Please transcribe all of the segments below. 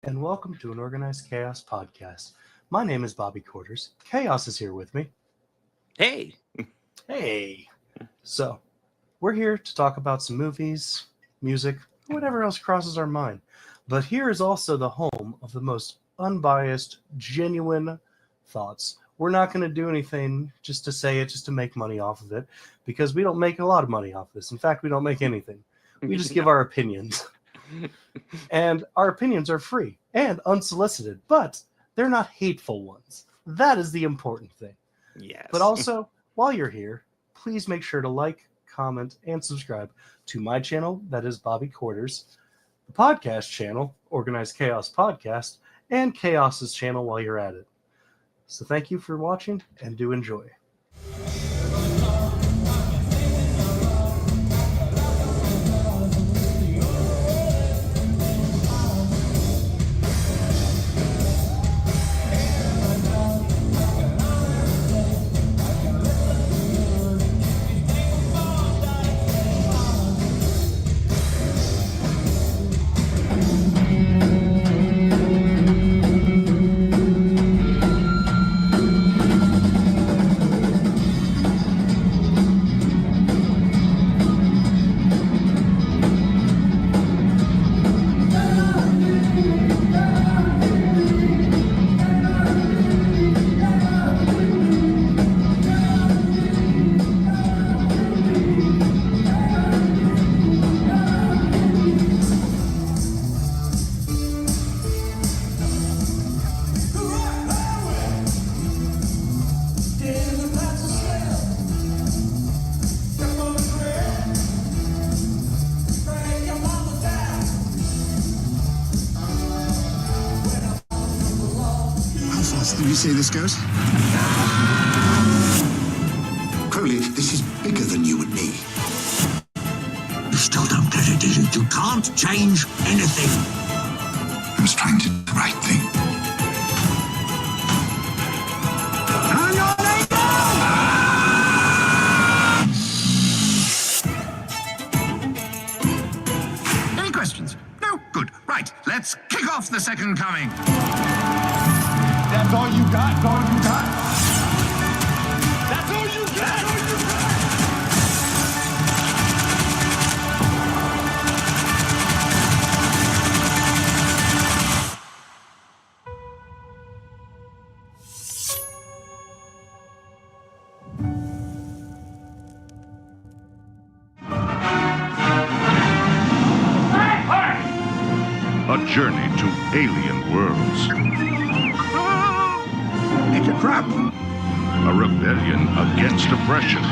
and welcome to an Organized Chaos podcast. My name is Bobby Quarters. Chaos is here with me. Hey. Hey. So, we're here to talk about some movies, music, whatever else crosses our mind. But here is also the home of the most unbiased, genuine thoughts. We're not going to do anything just to say it, just to make money off of it, because we don't make a lot of money off this. In fact, we don't make anything. We just give our opinions. And our opinions are free and unsolicited, but they're not hateful ones. That is the important thing. Yes. But also, while you're here, please make sure to like, comment, and subscribe to my channel, that is Bobby Quarters, the podcast channel, Organized Chaos Podcast, and Chaos's channel while you're at it. So thank you for watching, and do enjoy. You see this goes? Crowley, this is bigger than you and me. You still don't get it, do you? You can't change anything. I was trying to do the right thing. Hang on, Any questions? No? Good. Right, let's kick off the second coming. That's all you got? That's all you got? That's all you got? That's all you got? A journey to alien worlds. It's a trap. A rebellion against oppression.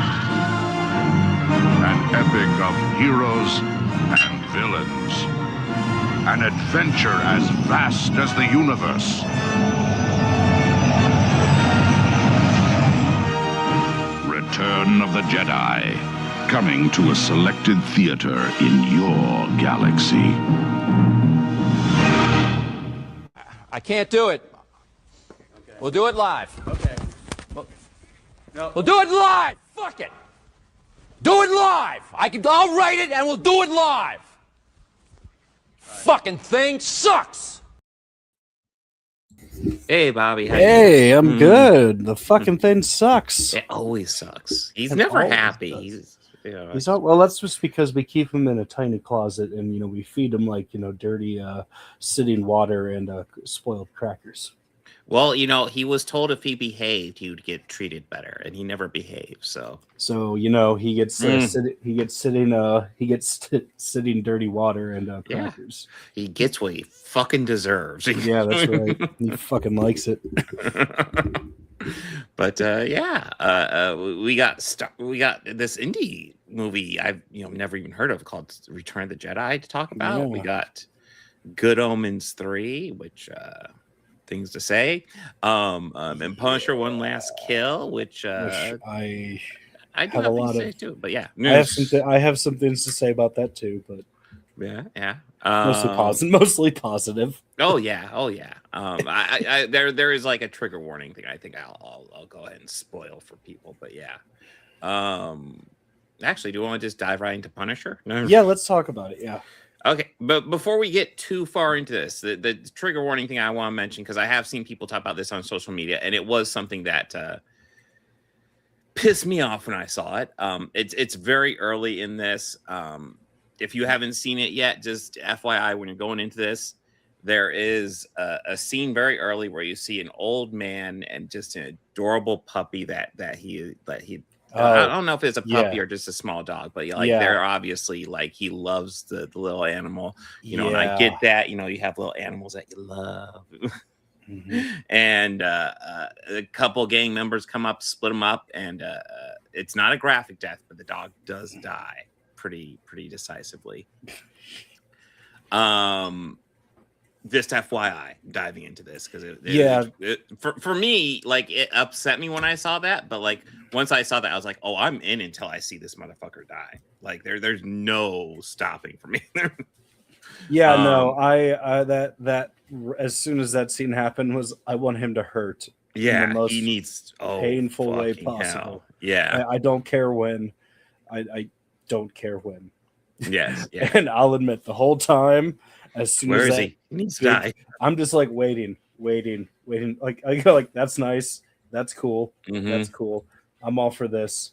An epic of heroes and villains. An adventure as vast as the universe. Return of the Jedi. Coming to a selected theater in your galaxy. I can't do it. We'll do it live. Okay. We'll do it live. Fuck it. Do it live. I'll write it and we'll do it live. Fucking thing sucks. Hey, Bobby. How you Hey, I'm good. The fucking thing sucks. doing? It always sucks. He's It never always happy. does. He's Well, that's just because we keep him in a tiny closet, and we feed him like dirty sitting water and spoiled crackers. well, he was told if he behaved, he would get treated better, and he never behaved. So So he gets sitting dirty water and crackers. he gets what he fucking deserves. Yeah, that's right. He fucking likes it. But we got this indie movie I've never even heard of called Return of the Jedi to talk about. Yeah. We got Good Omens 3, which things to say. And Punisher One Last Kill, which Which I I do have a have lot to say of- too. But yeah, I have some things to say about that too, but yeah. mostly positive. Oh yeah. There is like a trigger warning thing. I think I'll go ahead and spoil for people. But yeah. Actually, do you want to just dive right into Punisher? No. Yeah, let's talk about it. Yeah. Okay, but before we get too far into this, the trigger warning thing I want to mention, because I have seen people talk about this on social media, and it was something that pissed me off when I saw it. It's very early in this. If you haven't seen it yet, just FYI, when you're going into this, there is a scene very early where you see an old man and just an adorable puppy that he I don't know if it's a puppy or just a small dog, but they're obviously like he loves the little animal, you know. And I get that, you know, you have little animals that you love. And a couple gang members come up, split them up, and it's not a graphic death, but the dog does die pretty decisively. Just FYI, diving into this, because for me, like, it upset me when I saw that, but like once I saw that, I was like, oh, I'm in until I see this motherfucker die. Like there's no stopping for me. No, I that as soon as that scene happened, I want him to hurt. Yeah, in the most he needs painful way possible. Hell. Yeah, I don't care when. I don't care when. Yes, yeah. And I'll admit, the whole time, as soon Where as is he? He needs to die. I'm just like waiting. Like I go like, that's nice. That's cool. That's cool. I'm all for this.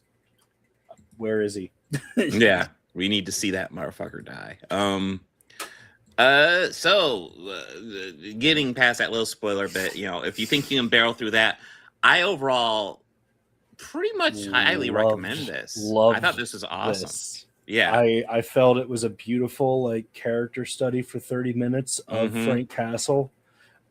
Where is he? Yeah, we need to see that motherfucker die. Getting past that little spoiler bit, you know, if you think you can barrel through that, I overall pretty much highly recommend this. I thought this was awesome. Yeah, I felt it was a beautiful like character study for 30 minutes of Frank Castle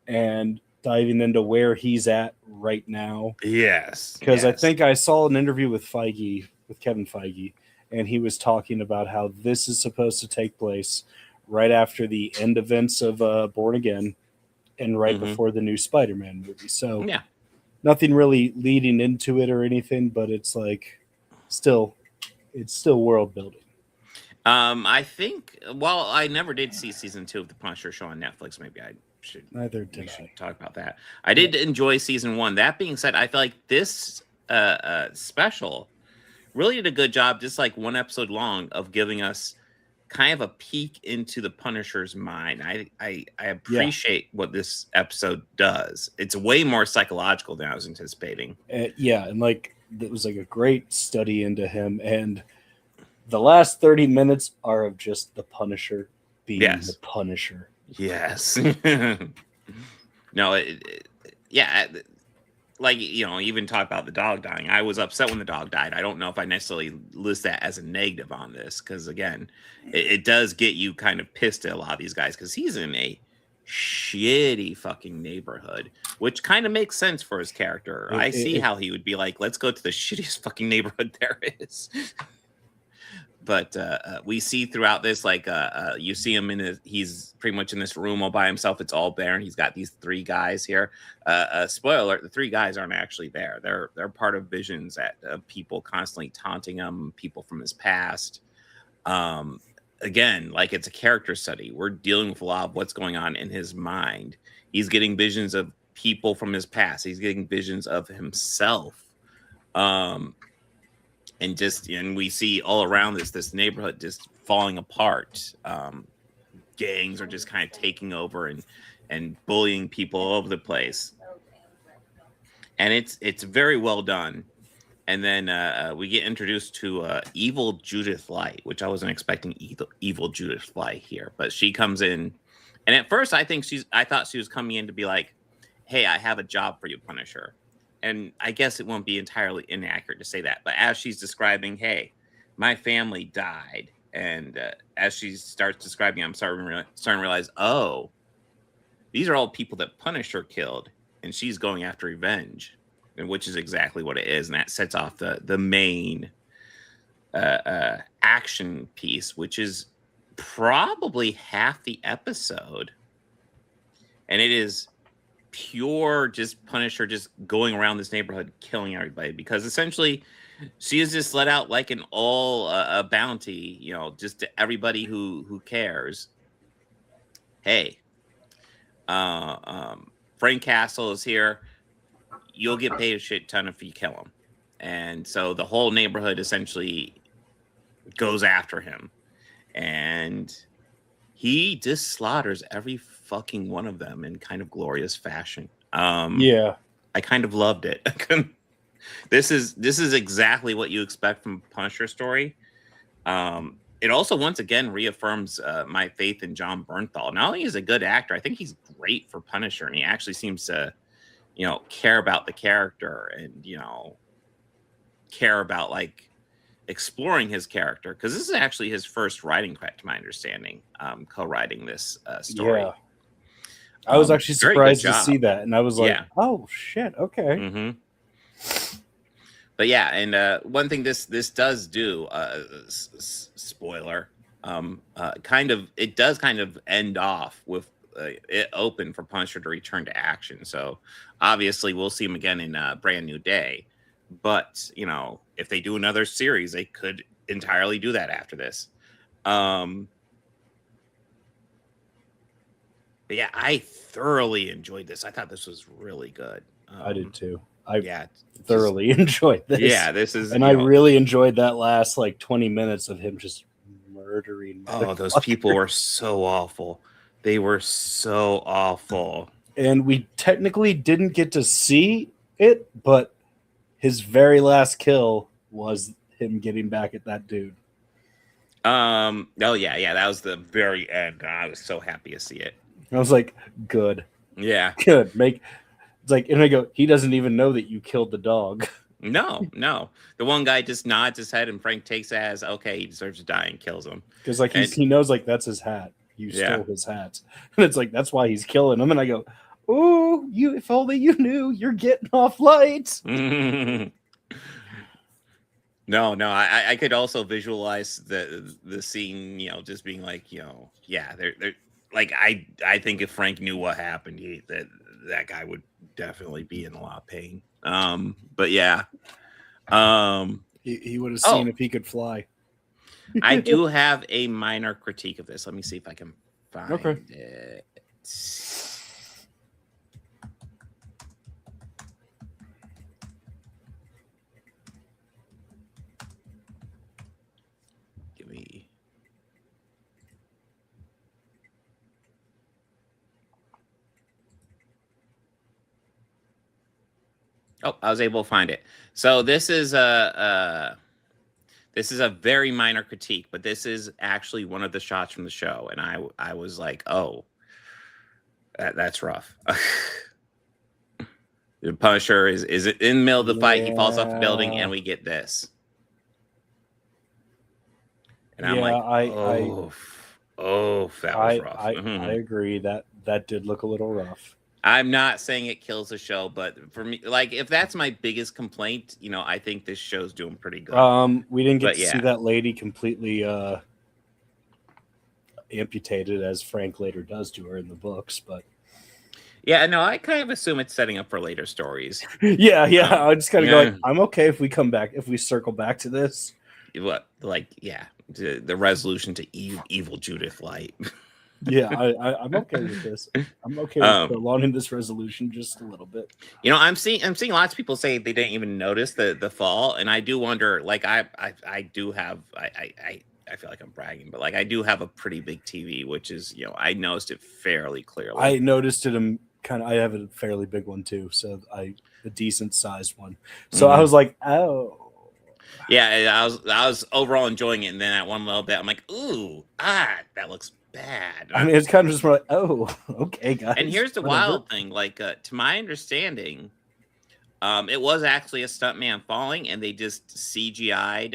and diving into where he's at right now. Yes, because I think I saw an interview with Kevin Feige, and he was talking about how this is supposed to take place right after the end events of Born Again and right before the new Spider-Man movie. So nothing really leading into it or anything, but it's like it's still world building. I think, well, I never did see season 2 of the Punisher show on Netflix. Maybe I should talk about that. I did enjoy season 1. That being said, I feel like this special really did a good job, just like one episode long, of giving us kind of a peek into the Punisher's mind. I appreciate what this episode does. It's way more psychological than I was anticipating. And like it was like a great study into him, and the last 30 minutes are of just the Punisher being the Punisher. Yes. No, like, you know, even talk about the dog dying. I was upset when the dog died. I don't know if I necessarily list that as a negative on this, because again, it does get you kind of pissed at a lot of these guys, because he's in a shitty fucking neighborhood, which kind of makes sense for his character. I see how he would be like, let's go to the shittiest fucking neighborhood there is. But we see throughout this, like, you see him he's pretty much in this room all by himself. It's all bare, and he's got these 3 guys here. Spoiler alert, the 3 guys aren't actually there. They're part of visions that people constantly taunting him, people from his past. Again, like, it's a character study. We're dealing with a lot of what's going on in his mind. He's getting visions of people from his past. He's getting visions of himself. And we see all around this neighborhood just falling apart. Gangs are just kind of taking over and bullying people all over the place. And it's very well done. And then we get introduced to evil Judith Light, which I wasn't expecting evil Judith Light here, but she comes in, and at first I thought she was coming in to be like, "Hey, I have a job for you, Punisher." And I guess it won't be entirely inaccurate to say that, but as she's describing, "Hey, my family died," and as she starts describing, I'm starting to realize, oh, these are all people that Punisher killed, and she's going after revenge. And which is exactly what it is, and that sets off the main action piece, which is probably half the episode, and it is pure just Punisher just going around this neighborhood killing everybody, because essentially she is just let out like an all bounty, you know, just to everybody who cares. Hey, Frank Castle is here. You'll get paid a shit ton if you kill him. And so the whole neighborhood essentially goes after him. And he just slaughters every fucking one of them in kind of glorious fashion. Yeah. I kind of loved it. This is exactly what you expect from a Punisher story. It also once again reaffirms my faith in John Bernthal. Not only is he a good actor, I think he's great for Punisher, and he actually seems to, care about the character and care about like exploring his character, because this is actually his first writing credit, to my understanding, co-writing this story. Yeah. I was actually very good surprised to see job. that, and I was like, Yeah. "Oh shit, okay." Mm-hmm. But yeah, and one thing this does do, spoiler, it does kind of end off with it open for Punisher to return to action. So obviously we'll see him again in Brand New Day. But if they do another series, they could entirely do that after this. But yeah, I thoroughly enjoyed this. I thought this was really good. I did too. I Yeah, thoroughly enjoyed this. Yeah, this is, and I really enjoyed that last like 20 minutes of him just murdering. Oh, those people were so awful. They were so awful. And we technically didn't get to see it, but his very last kill was him getting back at that dude. Oh yeah, that was the very end. I was so happy to see it. I was like, good. Yeah. Good. It's like, and I go, he doesn't even know that you killed the dog. No. The one guy just nods his head, and Frank takes it as okay, he deserves to die, and kills him. Because like he knows like that's his hat. You stole his hat, and it's like that's why he's killing him. And I go, "Oh, if only you knew, you're getting off light." No, I could also visualize the scene, just being like, they're like I think if Frank knew what happened, that guy would definitely be in a lot of pain. But yeah, he would have seen if he could fly. I do have a minor critique of this. Let me see if I can find it. Give me. Oh, I was able to find it. So this is a very minor critique, but this is actually one of the shots from the show, and I was like, oh, that's rough. The Punisher is in the middle of the fight. He falls off the building, and we get this. And I'm like, that was rough. I agree that did look a little rough. I'm not saying it kills the show, but for me, like, if that's my biggest complaint, I think this show's doing pretty good. We didn't get to see that lady completely amputated, as Frank later does to her in the books, but yeah, no, I kind of assume it's setting up for later stories. yeah. I just kind of go, I'm okay if we circle back to this. What, like, the resolution to evil Judith Light. Yeah, I'm okay with this. I'm okay with prolonging this resolution just a little bit. I'm seeing lots of people say they didn't even notice the fall, and I do wonder. Like, I do have I feel like I'm bragging, but like I do have a pretty big TV, which is I noticed it fairly clearly. I noticed it. I have a fairly big one too, so a decent sized one. So I was like, oh. Yeah, I was overall enjoying it, and then at one little bit, I'm like, ooh, that looks bad. I mean, it's kind of just more like, oh, okay, guys. And here's the wild thing, like, to my understanding, it was actually a stuntman falling, and they just CGI'd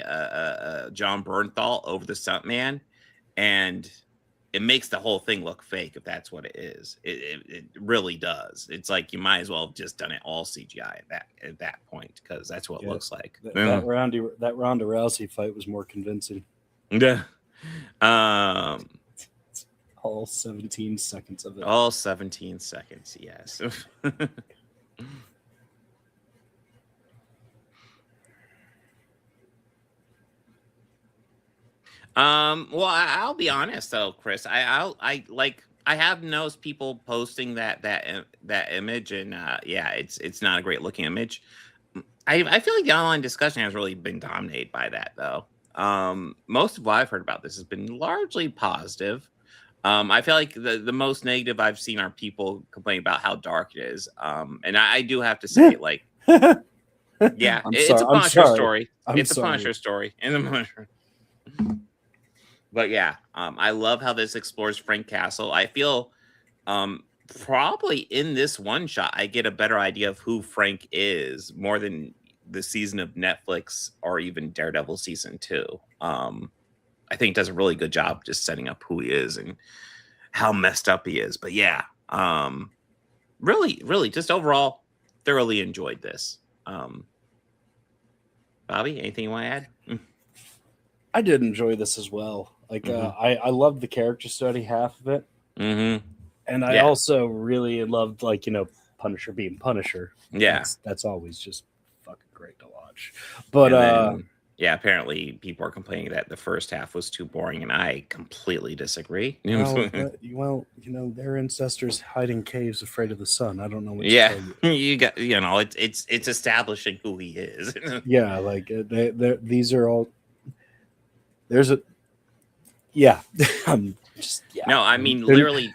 John Bernthal over the stuntman, and it makes the whole thing look fake if that's what it is. It really does. It's like you might as well have just done it all CGI at that point, because that's what it looks like. That Ronda Rousey fight was more convincing. Yeah. All 17 seconds of it. All 17 seconds, yes. Well, I'll be honest though, Chris. I have noticed people posting that image, and it's not a great looking image. I feel like the online discussion has really been dominated by that though. Most of what I've heard about this has been largely positive. I feel like the most negative I've seen are people complain about how dark it is. And I do have to say, like, yeah, it's a Punisher story. It's a Punisher story. But yeah, I love how this explores Frank Castle. I feel probably in this one shot, I get a better idea of who Frank is more than the season of Netflix or even Daredevil season 2. I think does a really good job just setting up who he is and how messed up he is. But yeah, really just overall thoroughly enjoyed this. Bobby, anything you want to add? I did enjoy this as well. Like I loved the character study half of it. And I also really loved, like, Punisher being Punisher. Yeah. That's always just fucking great to watch. But yeah, apparently people are complaining that the first half was too boring, and I completely disagree. well, their ancestors hide in caves afraid of the sun. I don't know what to tell you. You got, it's establishing who he is. Yeah, like these are all. There's a. Yeah, No, I mean literally.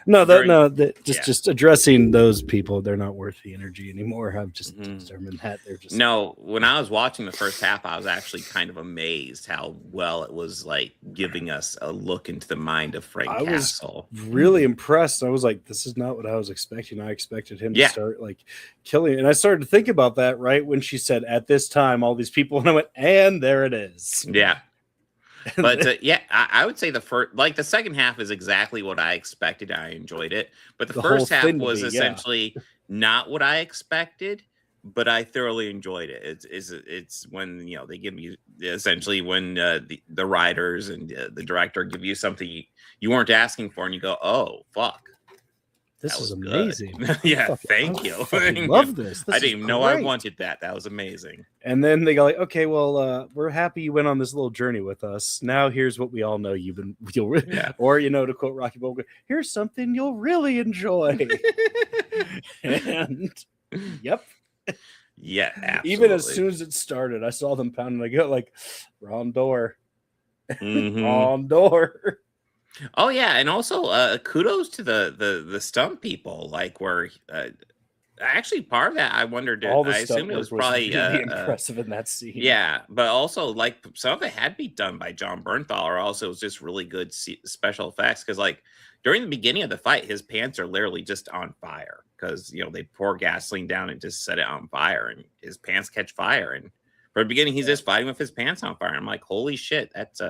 Just addressing those people. They're not worth the energy anymore. I've just determined that they're just. No, when I was watching the first half, I was actually kind of amazed how well it was, like, giving us a look into the mind of Frank Castle. Was really impressed. I was like, this is not what I was expecting. I expected him to start, like, killing. And I started to think about that right when she said, "At this time, all these people," and I went, "And there it is." Yeah. But I would say the second half is exactly what I expected. I enjoyed it, but the first half was essentially not what I expected, but I thoroughly enjoyed it. It's when they give you essentially when the writers and the director give you something you weren't asking for, and you go, "Oh fuck, this is amazing." Yeah, thank you. I love this. I didn't even know I wanted that. That was amazing. And then they go like, "Okay, well, we're happy you went on this little journey with us. Now here's what we all know or to quote Rocky Balboa, here's something you'll really enjoy." And yep. Yeah, absolutely. Even as soon as it started, I saw them pounding. I go like, wrong door. Wrong door. Oh yeah, and also kudos to the stunt people, like where actually part of that I wondered. I assume it was probably really impressive in that scene. Yeah, but also like some of it had to be done by John Bernthal, or also it was just really good special effects, because like during the beginning of the fight, his pants are literally just on fire because they pour gasoline down and just set it on fire, and his pants catch fire. And for the beginning, he's just fighting with his pants on fire. I'm like, holy shit, that's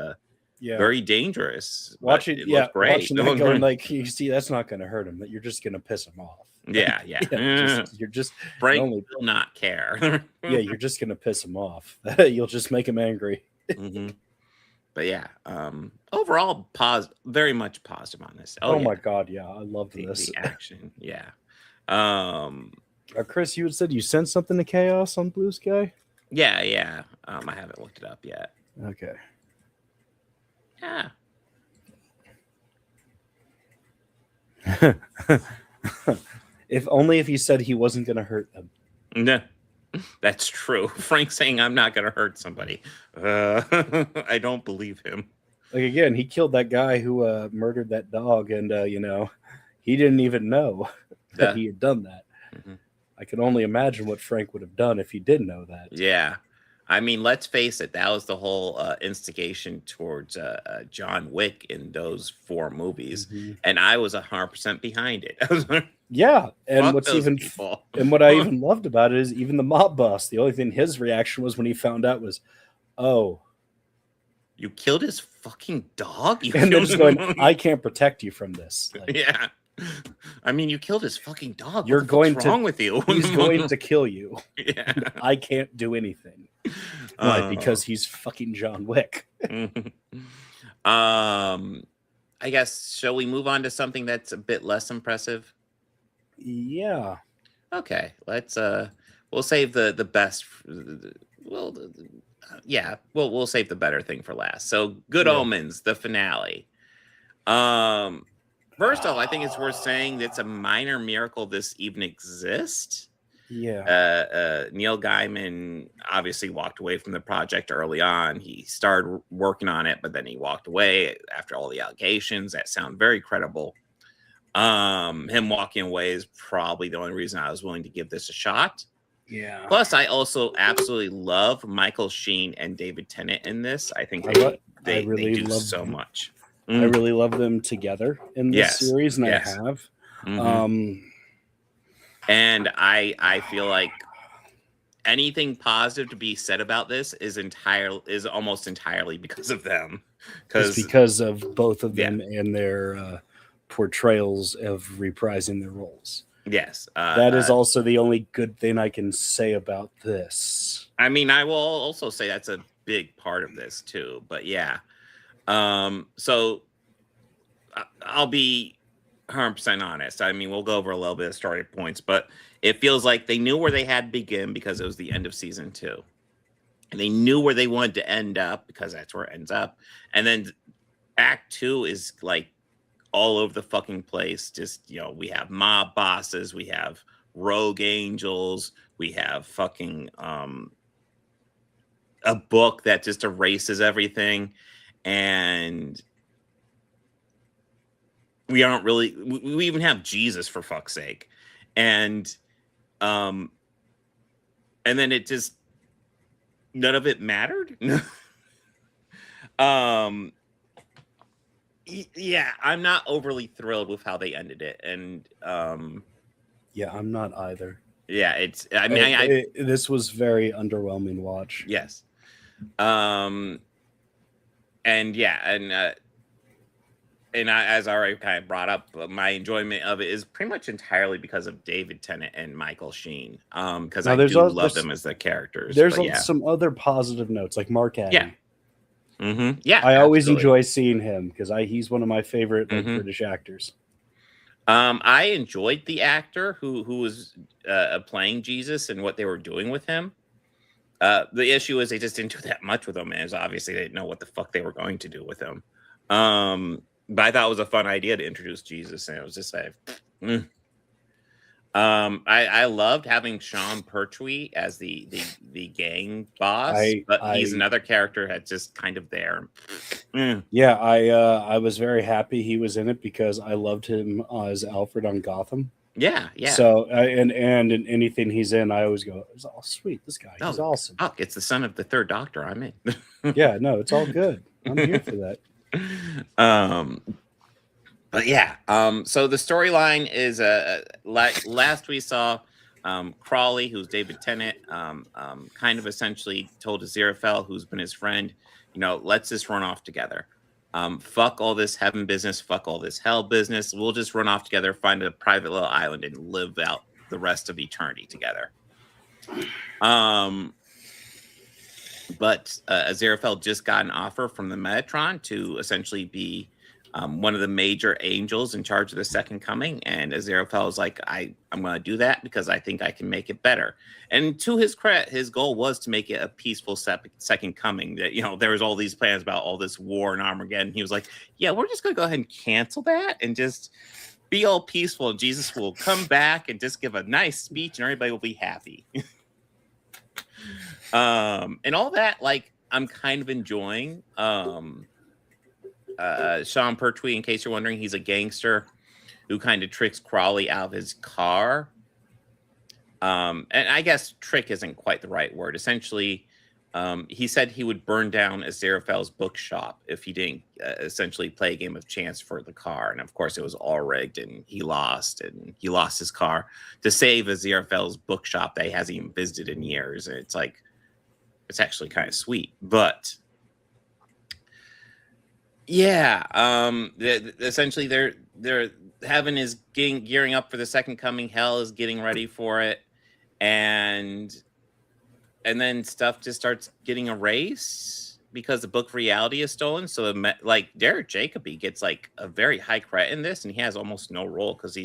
very dangerous. Watching that going like, you see, that's not going to hurt him. That you're just going to piss him off. Yeah. You're just Frank will not care. Yeah, you're just going to piss him off. You'll just make him angry. But yeah, overall, very much positive on this. Oh my god, yeah, I loved this the action. Yeah. Chris, you had said you sent something to Chaos on Blue Sky. Yeah. I haven't looked it up yet. Okay. Yeah. If he said he wasn't going to hurt them. No, that's true. Frank saying I'm not going to hurt somebody. I don't believe him. Like, again, he killed that guy who murdered that dog, and he didn't even know that he had done that. I can only imagine what Frank would have done if he did know that. Yeah. I mean, let's face it. That was the whole instigation towards John Wick in those 4 movies, and I was 100% behind it. Yeah, and what I even loved about it is even the mob boss. The only thing his reaction was when he found out was, "Oh, you killed his fucking dog," and then just going, "I can't protect you from this." Like, yeah. I mean, you killed his fucking dog. What's wrong with you? He's going to kill you. Yeah. I can't do anything. Why? Because he's fucking John Wick. I guess, shall we move on to something that's a bit less impressive? Yeah. Okay. Let's we'll save the best. We'll save the better thing for last. So, Good Omens, the finale. First off, I think it's worth saying that it's a minor miracle this even exists. Neil Gaiman obviously walked away from the project early on. He started working on it, but then he walked away after all the allegations that sound very credible. Him walking away is probably the only reason I was willing to give this a shot. Yeah. Plus, I also absolutely love Michael Sheen and David Tennant in this. I think they do so much. I really love them together in this series, and I have. And I feel like anything positive to be said about this is almost entirely because of them. Because of both of them and their portrayals of reprising their roles. Yes. That is also the only good thing I can say about this. I mean, I will also say that's a big part of this too. But yeah. So I'll be 100% honest. I mean, we'll go over a little bit of story points, but it feels like they knew where they had to begin because it was the end of season 2. And they knew where they wanted to end up because that's where it ends up. And then Act 2 is like all over the fucking place. Just, we have mob bosses, we have rogue angels, we have fucking a book that just erases everything. And we even have Jesus, for fuck's sake. And then it just, none of it mattered. Yeah, I'm not overly thrilled with how they ended it. And yeah, I'm not either. Yeah, this was very underwhelming watch. Yes. And I, as I already kind of brought up, my enjoyment of it is pretty much entirely because of David Tennant and Michael Sheen. Because I do love them as the characters. There's some other positive notes, like Mark Addy. Yeah. Mm-hmm. Yeah, I always enjoy seeing him because he's one of my favorite British actors. I enjoyed the actor who was playing Jesus and what they were doing with him. The issue is they just didn't do that much with him, as obviously they didn't know what the fuck they were going to do with him. But I thought it was a fun idea to introduce Jesus, and it was just like, I loved having Sean Pertwee as the gang boss, but he's another character that's just kind of there. Yeah, I was very happy he was in it because I loved him as Alfred on Gotham. Yeah. So and in anything he's in, I always go, "Oh, sweet, this guy, he's awesome." Fuck, it's the son of the third Doctor. I'm in. Yeah, no, it's all good. I'm here for that. But yeah, so the storyline is like last we saw, Crawley, who's David Tennant, kind of essentially told Aziraphale, who's been his friend, let's just run off together. Fuck all this heaven business, fuck all this hell business. We'll just run off together, find a private little island, and live out the rest of eternity together. But Aziraphale just got an offer from the Metatron to essentially be one of the major angels in charge of the Second Coming, and Aziraphale was like, I'm going to do that because I think I can make it better. And to his credit, his goal was to make it a peaceful Second Coming. That there was all these plans about all this war and Armageddon. He was like, yeah, we're just going to go ahead and cancel that and just be all peaceful. And Jesus will come back and just give a nice speech, and everybody will be happy. And all that, like, I'm kind of enjoying. Sean Pertwee, in case you're wondering, he's a gangster who kind of tricks Crawley out of his car. And I guess trick isn't quite the right word. Essentially, he said he would burn down Aziraphale's bookshop if he didn't essentially play a game of chance for the car. And of course, it was all rigged, and he lost his car to save Aziraphale's bookshop that he hasn't even visited in years. And it's like, it's actually kind of sweet, but yeah, essentially they're heaven is gearing up for the Second Coming, hell is getting ready for it, and then stuff just starts getting erased because the book of reality is stolen. So like Derek Jacobi gets like a very high credit in this, and he has almost no role because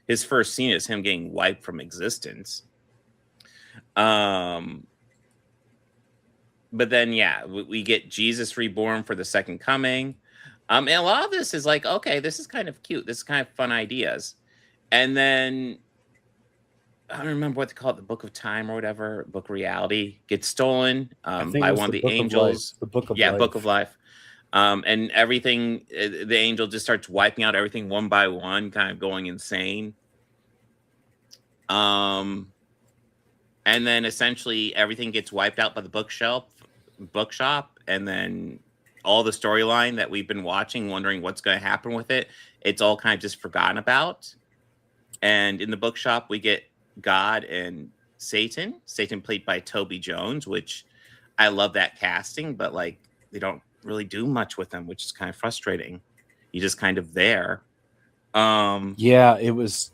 his first scene is him getting wiped from existence. But then, yeah, we get Jesus reborn for the Second Coming. And a lot of this is like, okay, this is kind of cute. This is kind of fun ideas. And then I don't remember what they call it, the Book of Time or whatever, Book of Reality gets stolen I think by it was one of the the Book of angels. Life. The Book of Yeah, Life. Book of Life. And everything, the angel just starts wiping out everything one by one, kind of going insane. And then essentially everything gets wiped out by the bookshop, and then all the storyline that we've been watching, wondering what's going to happen with it, it's all kind of just forgotten about. And in the bookshop, we get God and Satan. Satan played by Toby Jones, which I love that casting, but like they don't really do much with him, which is kind of frustrating. He's just kind of there. Yeah, it was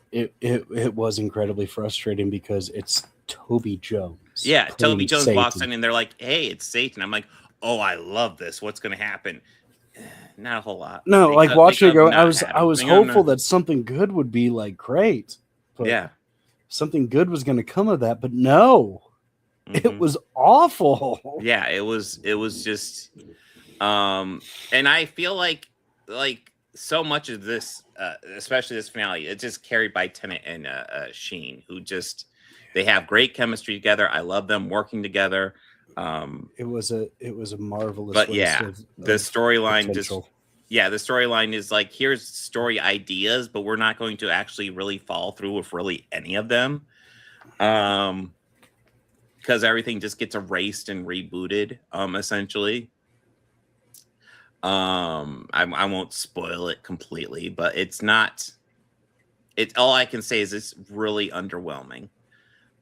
incredibly frustrating because it's Toby Jones. Yeah, Toby playing Jones walks Satan. in and they're like, "Hey, it's Satan." I'm like, "Oh, I love this. What's going to happen?" Not a whole lot. No, They like could- watching they it go, could I not was had I him. was They could hopeful not- that something good would be like great. But Yeah. something good was going to come of that, but no, it Mhm. was awful. Yeah, it was just and I feel like so much of this especially this finale, it's just carried by Tennant and Sheen, who just they have great chemistry together. I love them working together. It was a marvelous But waste yeah, of the storyline just potential. the storyline is like, here's story ideas, but we're not going to actually really follow through with really any of them. Because everything just gets erased and rebooted, essentially. I won't spoil it completely, but it's all I can say is it's really underwhelming.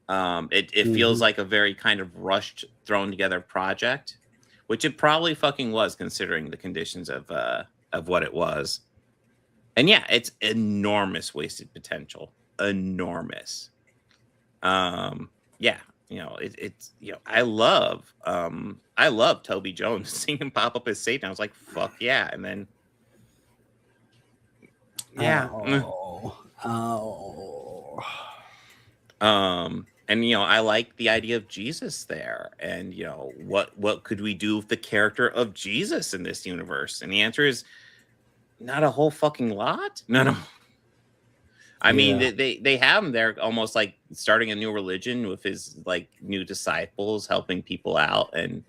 It feels like a very kind of rushed, thrown together project, which it probably fucking was, considering the conditions of what it was. And yeah, it's enormous wasted potential. Enormous. Yeah, it's I love Toby Jones. Seeing him pop up as Satan, I was like, fuck yeah. And then yeah. And I like the idea of Jesus there, and what could we do with the character of Jesus in this universe? And the answer is not a whole fucking lot. No. I mean, they have him there almost like starting a new religion with his like new disciples, helping people out and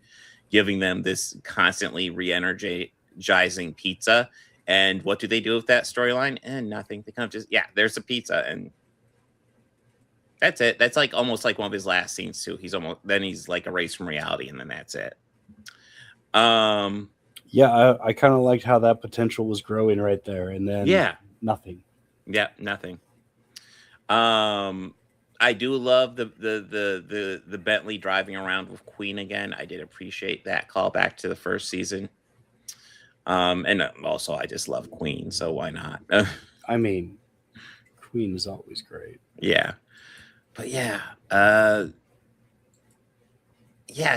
giving them this constantly re-energizing pizza. And what do they do with that storyline? And nothing. They kind of just, there's a pizza, and that's it. That's like almost like one of his last scenes too. He's like erased from reality, and then that's it. Yeah, I kind of liked how that potential was growing right there, and then nothing. Yeah, nothing. I do love the Bentley driving around with Queen again. I did appreciate that callback to the first season. And also I just love Queen, so why not? I mean, Queen is always great. Yeah. But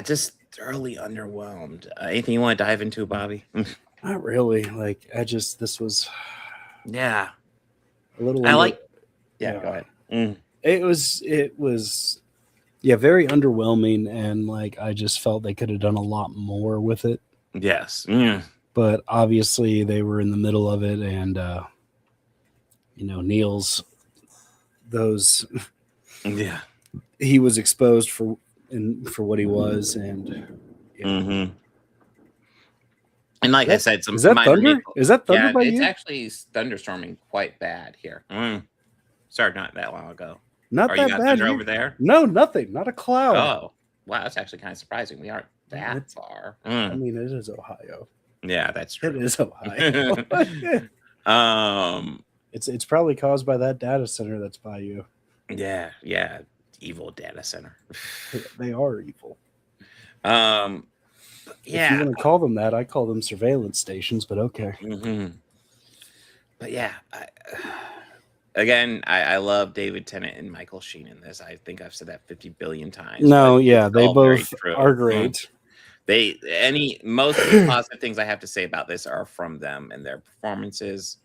just thoroughly underwhelmed. Anything you want to dive into, Bobby? Not really. Like this was a little. Go ahead. It was very underwhelming, and like I just felt they could have done a lot more with it. Yes. But obviously they were in the middle of it, and Neil's those he was exposed for what he was, and and like I said, is that thunder? Is that thunder by it's you? actually thunderstorming quite bad here. Started not that long ago. Not Are that you got bad thunder here. over there? No, nothing. Not a cloud. Oh, wow, that's actually kind of surprising. We aren't that far. I mean, it is Ohio. Yeah, that's true. It is Ohio. It's probably caused by that data center that's by you. Yeah, evil data center. They are evil. Yeah. If you want to call them that, I call them surveillance stations, but okay. But yeah, I love David Tennant and Michael Sheen in this. I think I've said that 50 billion times. No, yeah, they both true. are great. Most of the positive things I have to say about this are from them and their performances.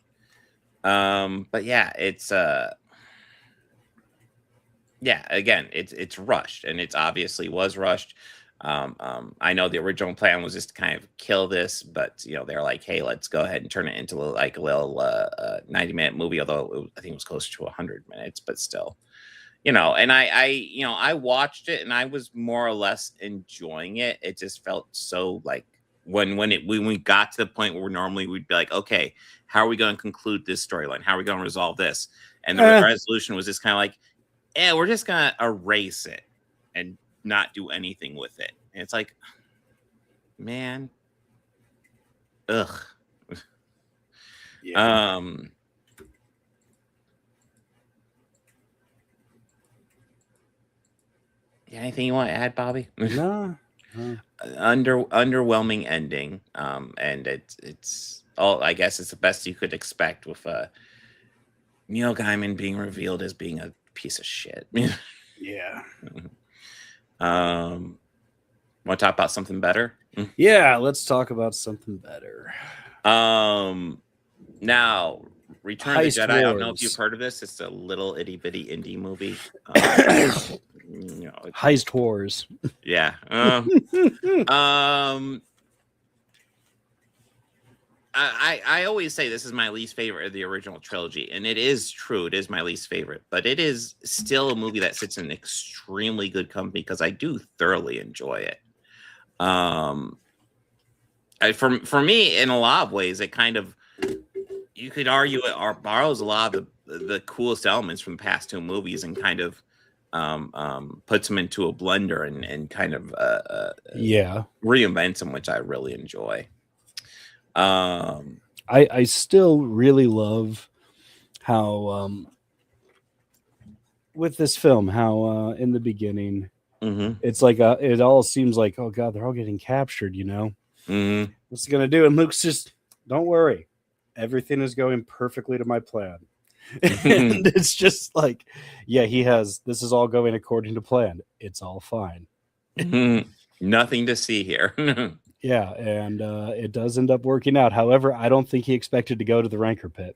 But yeah, it's again, it's rushed, and it's obviously was rushed. I know the original plan was just to kind of kill this, but they're like, hey, let's go ahead and turn it into like a little 90-minute movie, although I think it was close to 100 minutes, but still, and I watched it and I was more or less enjoying it. It just felt so like when we got to the point where normally we'd be like, okay, how are we going to conclude this storyline? How are we going to resolve this? And the resolution was just kind of like, yeah, we're just going to erase it and not do anything with it. And it's like, man, ugh. Yeah. Anything you want to add, Bobby? No. Underwhelming ending. And it's all, I guess it's the best you could expect with Neil Gaiman being revealed as being a piece of shit. Yeah. Want to talk about something better? Yeah, let's talk about something better. Now, Return of the Heist Jedi. I don't know if Wars. you've heard of this. It's a little itty bitty indie movie. Heist Wars. Yeah. I always say this is my least favorite of the original trilogy, and it is true. It is my least favorite, but it is still a movie that sits in extremely good company because I do thoroughly enjoy it. For me, in a lot of ways, it kind of, you could argue it borrows a lot of the coolest elements from the past two movies and kind of puts them into a blender and kind of reinvents them, which I really enjoy. I still really love how with this film, how in the beginning it's like it all seems like, oh god, they're all getting captured, what's it gonna do? And Luke's just, don't worry, everything is going perfectly to my plan. And it's just like, yeah, this is all going according to plan, it's all fine. Nothing to see here. Yeah, and it does end up working out. However, I don't think he expected to go to the Rancor pit.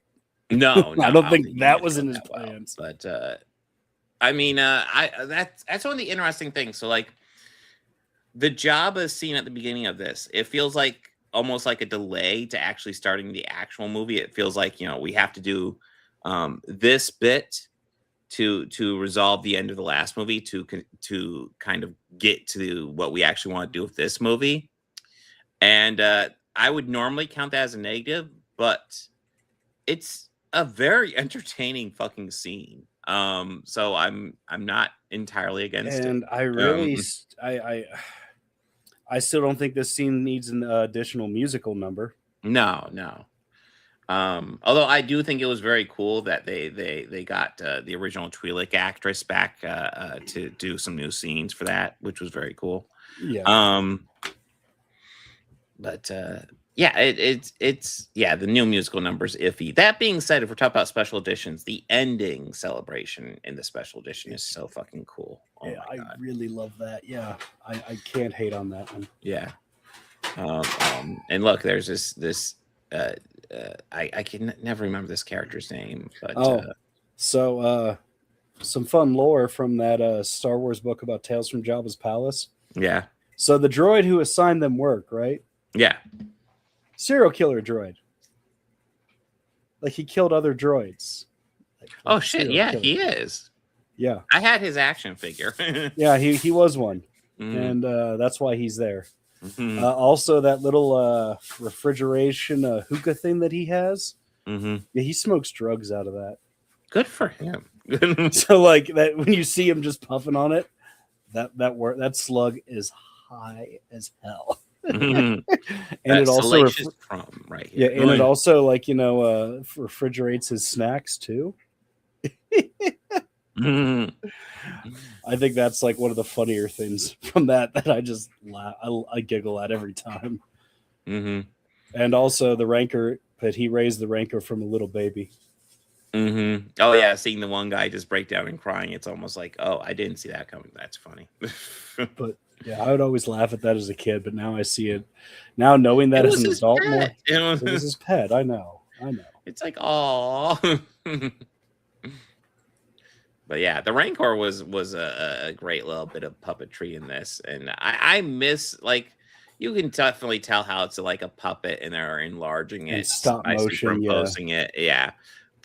No, I don't think that was in his plans. But I mean, that's one of the interesting things. So, like, the Jabba scene at the beginning of this, it feels like almost like a delay to actually starting the actual movie. It feels like, we have to do this bit to resolve the end of the last movie to kind of get to what we actually want to do with this movie. And I would normally count that as a negative, but it's a very entertaining fucking scene. So I'm not entirely against it. And I really, I still don't think this scene needs an additional musical number. No. Although I do think it was very cool that they got the original Twi'lek actress back to do some new scenes for that, which was very cool. Yeah. But it's the new musical number's iffy. That being said, if we're talking about special editions, the ending celebration in the special edition is so fucking cool. Oh yeah, my God. I really love that. Yeah, I can't hate on that one. Yeah. And look, there's this I can never remember this character's name, but so some fun lore from that Star Wars book about Tales from Jabba's Palace. Yeah. So the droid who assigned them work, right? Yeah. Serial killer droid. Like, he killed other droids. Oh shit! Yeah, killer. He is. Yeah, I had his action figure. Yeah, he was one, and that's why he's there. Also, that little refrigeration hookah thing that he has. Yeah, he smokes drugs out of that. Good for him. So, like, that when you see him just puffing on it, that slug is high as hell. And it also right here. Yeah, and it also, like, refrigerates his snacks too. I think that's like one of the funnier things from that I just I giggle at every time. And also the Rancor, but he raised the Rancor from a little baby. Oh yeah, seeing the one guy just break down and crying, it's almost like, oh, I didn't see that coming. That's funny. But yeah, I would always laugh at that as a kid, but now I see it. Now knowing that as an adult, it was his pet. I know. It's like, oh. But yeah, the Rancor was a great little bit of puppetry in this, and I miss, like, you can definitely tell how it's like a puppet and they're enlarging it, and stop motion, superimposing it, yeah.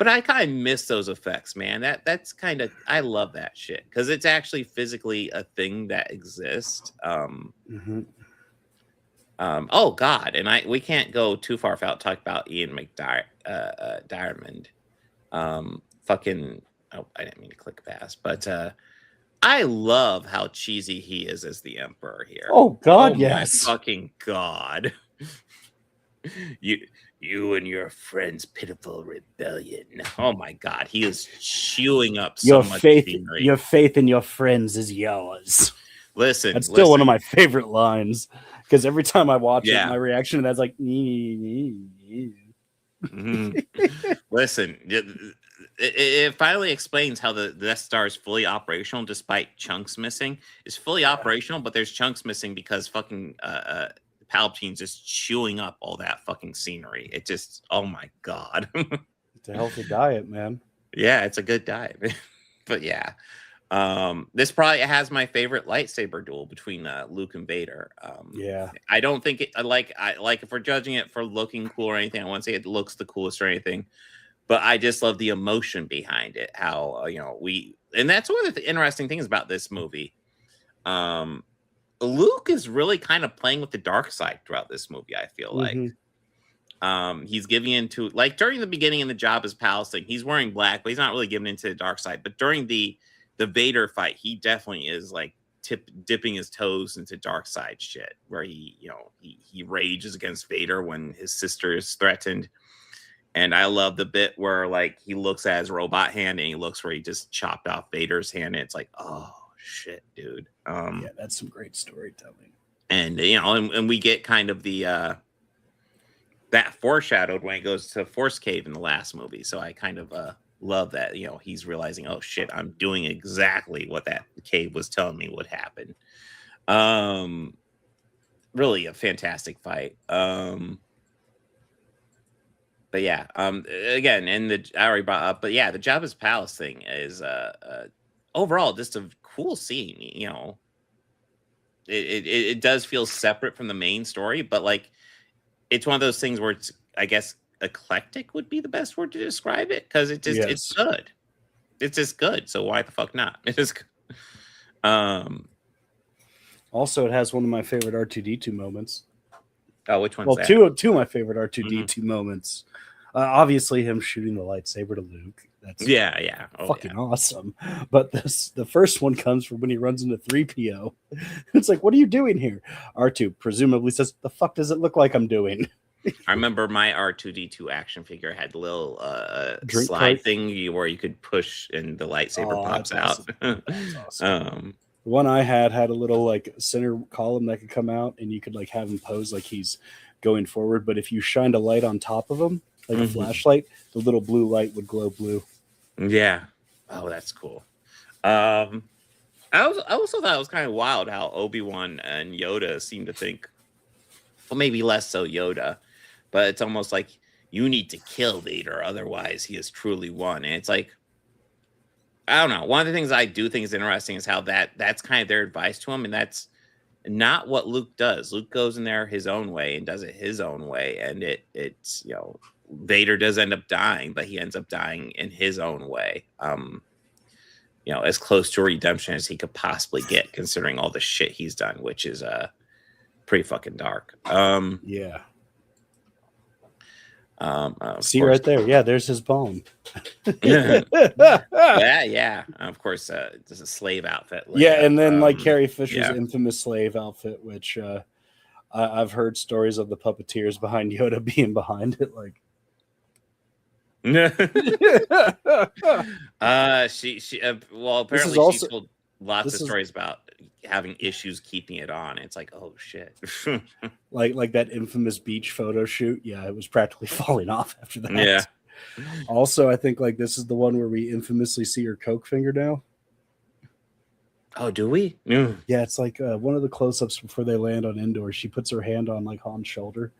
But I kind of miss those effects, man. That's kind of, I love that shit because it's actually physically a thing that exists. Oh God, and we can't go too far without talking about Ian Diamond. Fucking, oh, I didn't mean to click past, but I love how cheesy he is as the Emperor here. Oh God, oh yes. My fucking God. You and your friend's pitiful rebellion. Oh my God, he is chewing up so much scenery. Your faith in your friends is yours. Listen, that's still one of my favorite lines because every time I watch it, my reaction to that's like, Listen, it finally explains how the Death Star is fully operational despite chunks missing. It's fully operational, but there's chunks missing because fucking Palpatine's just chewing up all that fucking scenery. It just, oh my God. It's a healthy diet, man. Yeah, it's a good diet. But yeah. This probably has my favorite lightsaber duel between Luke and Vader. Yeah. I don't think it like if we're judging it for looking cool or anything, I won't say it looks the coolest or anything. But I just love the emotion behind it. How and that's one of the interesting things about this movie. Luke is really kind of playing with the dark side throughout this movie, I feel like. He's giving into, like, during the beginning in the Jabba's palace thing, he's wearing black, but he's not really giving into the dark side. But during the Vader fight, he definitely is like dipping his toes into dark side shit, where he rages against Vader when his sister is threatened. And I love the bit where like he looks at his robot hand and he looks where he just chopped off Vader's hand, and it's like, oh shit, dude. Yeah, that's some great storytelling. And and we get kind of the that foreshadowed when he goes to Force Cave in the last movie. So I kind of love that, he's realizing, oh shit, I'm doing exactly what that cave was telling me would happen. Really a fantastic fight. But yeah, again, and I already brought up, but yeah, the Jabba's palace thing is overall just a cool scene. It does feel separate from the main story, but like it's one of those things where it's, I guess, eclectic would be the best word to describe it, because it just it's good. It's just good. So why the fuck not? It is. Also, it has one of my favorite R2D2 moments. Oh, which one's well, that? two of my favorite R2D2 moments. Obviously, him shooting the lightsaber to Luke. That's fucking awesome. But the first one comes from when he runs into 3PO. It's like, what are you doing here? R2 presumably says, "The fuck does it look like I'm doing?" I remember my R2D2 action figure had a little Drink slide cart? thing where you could push and the lightsaber pops out. Awesome. That's awesome. The one I had a little like center column that could come out, and you could like have him pose like he's going forward. But if you shined a light on top of him, like a flashlight, the little blue light would glow blue. Yeah. Oh, that's cool. I also thought it was kind of wild how Obi-Wan and Yoda seem to think, well, maybe less so Yoda, but it's almost like you need to kill Vader, otherwise he is truly one. And it's like, I don't know. One of the things I do think is interesting is how that's kind of their advice to him, and that's not what Luke does. Luke goes in there his own way and does it his own way, and it's Vader does end up dying, but he ends up dying in his own way. As close to redemption as he could possibly get, considering all the shit he's done, which is pretty fucking dark. See right there, there's his bone. yeah. Of course, there's a slave outfit. And then like Carrie Fisher's infamous slave outfit, which I've heard stories of the puppeteers behind Yoda being behind it. Like, apparently she told lots of stories about having issues keeping it on. It's like, oh shit. like that infamous beach photo shoot. Yeah, it was practically falling off after that. Yeah. Also, I think like this is the one where we infamously see her coke fingernail. Oh, do we? Yeah, it's like one of the close-ups before they land on Endor. She puts her hand on like Han's shoulder.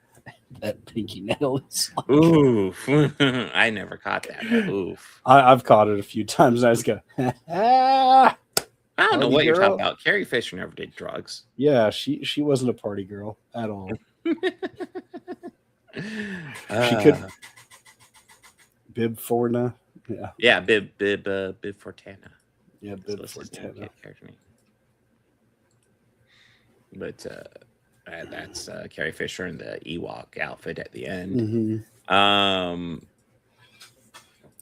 That pinky nail is like... Oof. I never caught that. Oof. I've caught it a few times, and I just go, I don't know what you're talking about. Carrie Fisher never did drugs. Yeah, she wasn't a party girl at all. She could. Bib Fortuna. Yeah. Yeah, Bib Fortana. Yeah, So Bib what's his name? Fortuna. Character name. But that's Carrie Fisher in the Ewok outfit at the end.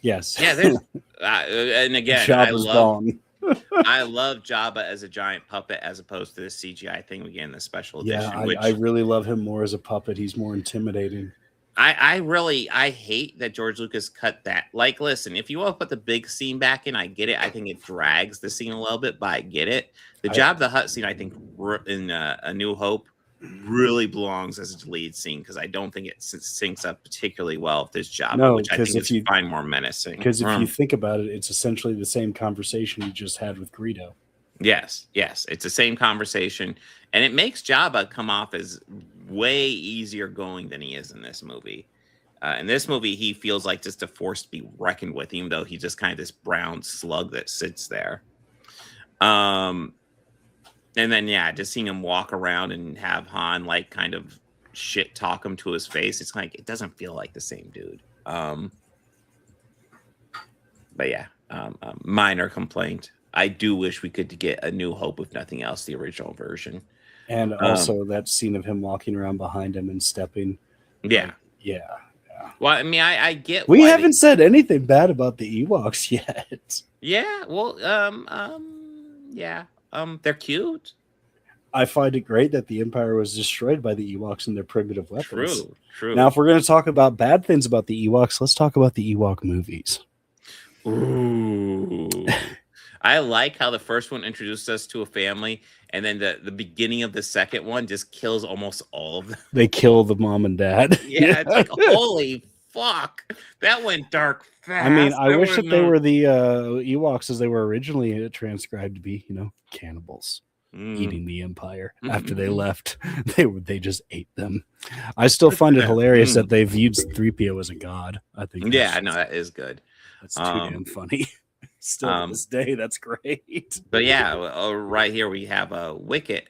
Yes. Yeah, there's and again, Jabba's gone. I love Jabba as a giant puppet as opposed to the CGI thing again, the special edition. Yeah, I really love him more as a puppet. He's more intimidating. I hate that George Lucas cut that. Like, listen, if you want to put the big scene back in, I get it. I think it drags the scene a little bit, but I get it. The Jabba the Hutt scene, I think, in A New Hope, really belongs as a lead scene because I don't think it syncs up particularly well with this Jabba, which I think is fine more menacing. Because if you think about it, it's essentially the same conversation you just had with Greedo. Yes, it's the same conversation, and it makes Jabba come off as way easier going than he is in this movie. In this movie, he feels like just a force to be reckoned with, even though he's just kind of this brown slug that sits there. And then just seeing him walk around and have Han like kind of shit talk him to his face, it's like it doesn't feel like the same dude. But yeah, minor complaint. I do wish we could get A New Hope, if nothing else, the original version. And also that scene of him walking around behind him and stepping. Yeah. Yeah. Well, I mean, I get. We haven't said anything bad about the Ewoks yet. Yeah. Well, they're cute. I find it great that the Empire was destroyed by the Ewoks and their primitive weapons. True. Now, if we're going to talk about bad things about the Ewoks, let's talk about the Ewok movies. Ooh. I like how the first one introduced us to a family, and then the beginning of the second one just kills almost all of them. They kill the mom and dad. Yeah, it's like, holy fuck. That went dark fast. I mean, I wish that they were the Ewoks as they were originally transcribed to be, cannibals. Eating the Empire after they left. They just ate them. I still find it hilarious that they viewed 3PO as a god. I think. Yeah, no, that is good. That's too damn funny. Still to this day, that's great. But yeah, right here we have a Wicket,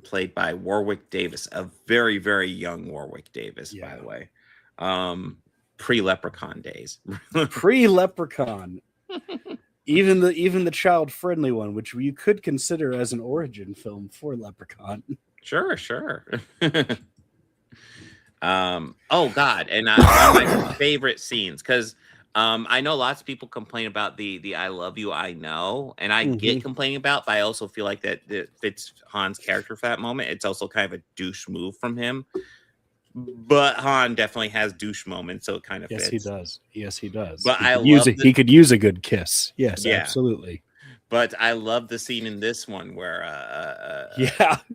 played by Warwick Davis, a very, very young Warwick Davis, by the way. Pre-Leprechaun days. Pre-Leprechaun. Even the child-friendly one, which you could consider as an origin film for Leprechaun. Sure. Oh God, and one of my favorite scenes, because I know lots of people complain about the "I love you, I know," and I get complaining about, but I also feel like that it fits Han's character for that moment. It's also kind of a douche move from him. But Han definitely has douche moments, so it kind of fits. Yes, he does. But he could use a good kiss. Yes, absolutely. But I love the scene in this one where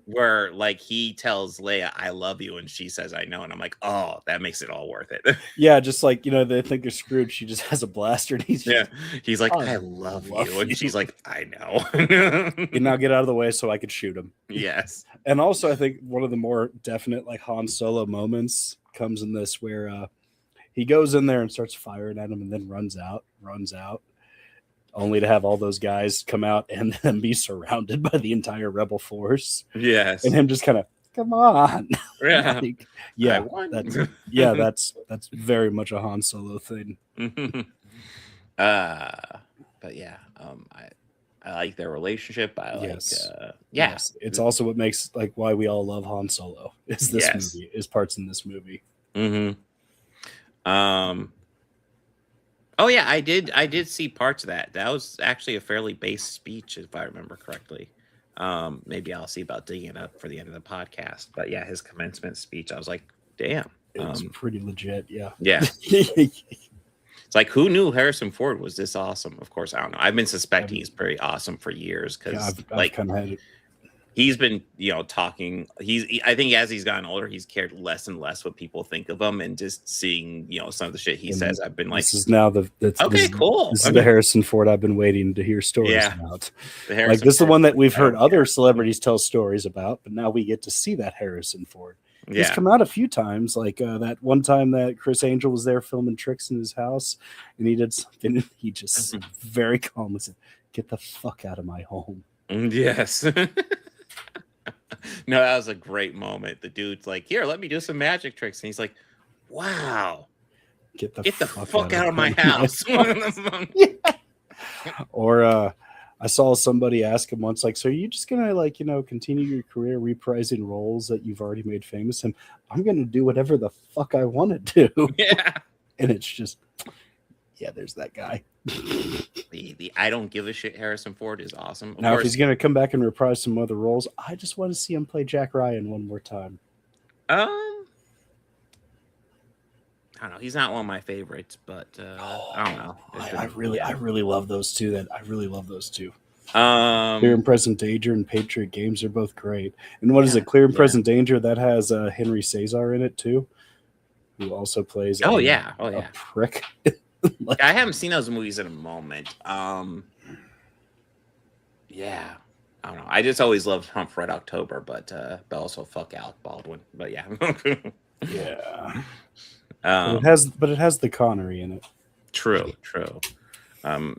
where like he tells Leia, "I love you," and she says, "I know," and I'm like, oh, that makes it all worth it. Yeah, just like they think they're screwed. She just has a blaster, and he's like, "I love you," and she's like, "I know." And now get out of the way so I could shoot him. Yes. And also, I think one of the more definite like Han Solo moments comes in this where he goes in there and starts firing at him, and then runs out. Only to have all those guys come out and then be surrounded by the entire rebel force. Yes. And him just kind of, come on. Yeah. That's very much a Han Solo thing. But yeah, I like their relationship. Yes. It's also what makes like why we all love Han Solo is this movie, is parts in this movie. Oh yeah, I did see parts of that. That was actually a fairly base speech, if I remember correctly. Maybe I'll see about digging it up for the end of the podcast. But yeah, his commencement speech, I was like, damn. It's pretty legit, yeah. Yeah. It's like, who knew Harrison Ford was this awesome? Of course, I don't know. I've been suspecting he's pretty awesome for years because I've kind of had it. He's been, talking. I think as he's gotten older, he's cared less and less what people think of him, and just seeing, some of the shit he says. I've been like, this is now cool. This is the Harrison Ford I've been waiting to hear stories about. Like this is the one that we've heard other celebrities tell stories about, but now we get to see that Harrison Ford. Yeah. He's come out a few times, like that one time that Chris Angel was there filming tricks in his house, and he did something. And he just very calmly said, "Get the fuck out of my home." Yes. No, that was a great moment. The dude's like, "Here, let me do some magic tricks," and he's like, "Wow, Get the fuck out of my house. Or I saw somebody ask him once, like, so are you just gonna continue your career reprising roles that you've already made famous? And I'm gonna do whatever the fuck I want to do. Yeah. And it's just, yeah, there's that guy. The I don't give a shit Harrison Ford is awesome. Now, if he's gonna come back and reprise some other roles, I just want to see him play Jack Ryan one more time. I don't know. He's not one of my favorites, but I don't know. I really love those two. I really love those two. Clear Um, and Present Danger and Patriot Games are both great. And what is it? Clear and Present Danger that has Henry Cesar in it too, who also plays. oh a yeah. prick. I haven't seen those movies in a moment. Yeah. I don't know. I just always loved Hunt for Red October, but also fuck Alec Baldwin. But yeah. Yeah. Um, But it has the Connery in it. True.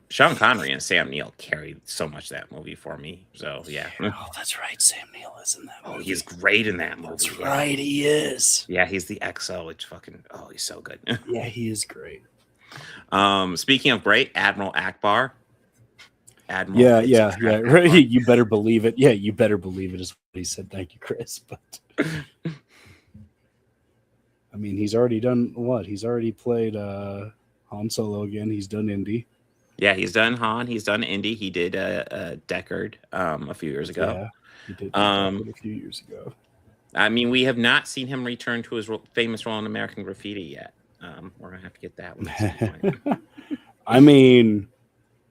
Sean Connery and Sam Neill carried so much of that movie for me. So yeah. Oh, that's right. Sam Neill is in that movie. Oh, he's great in that movie. That's right. He is. Yeah, he's the XO. It's fucking. Oh, he's so good. Yeah, he is great. Speaking of great, Admiral Akbar. Yeah. Right. You better believe it. Yeah, you better believe it is what he said. Thank you, Chris. But I mean, he's already done what? He's already played Han Solo again. He's done Indy. Yeah, he's done Han. He's done Indy. He did Deckard a few years ago. Yeah, he did Deckard a few years ago. I mean, we have not seen him return to his famous role in American Graffiti yet. We're gonna have to get that one at some point. I mean,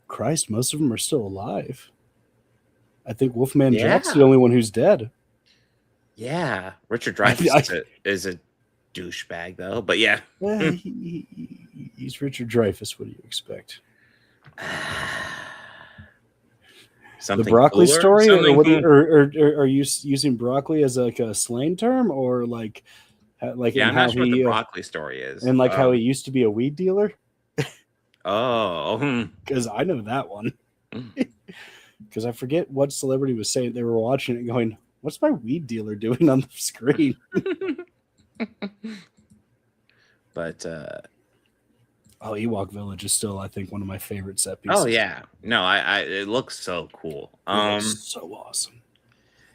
Christ, most of them are still alive. I think Wolfman Jack's the only one who's dead. Yeah, Richard Dreyfuss is a douchebag though, but yeah. Well, he's Richard Dreyfuss. What do you expect? Something the broccoli cooler? story, Something or are you using broccoli as like a slang term, or like yeah, I'm not sure what the broccoli story is, and like how he used to be a weed dealer? Oh, because I know that one. Because I forget what celebrity was saying. They were watching it, going, "What's my weed dealer doing on the screen?" But Ewok Village is still, I think, one of my favorite set pieces. oh yeah, no, it looks so cool. It looks so awesome.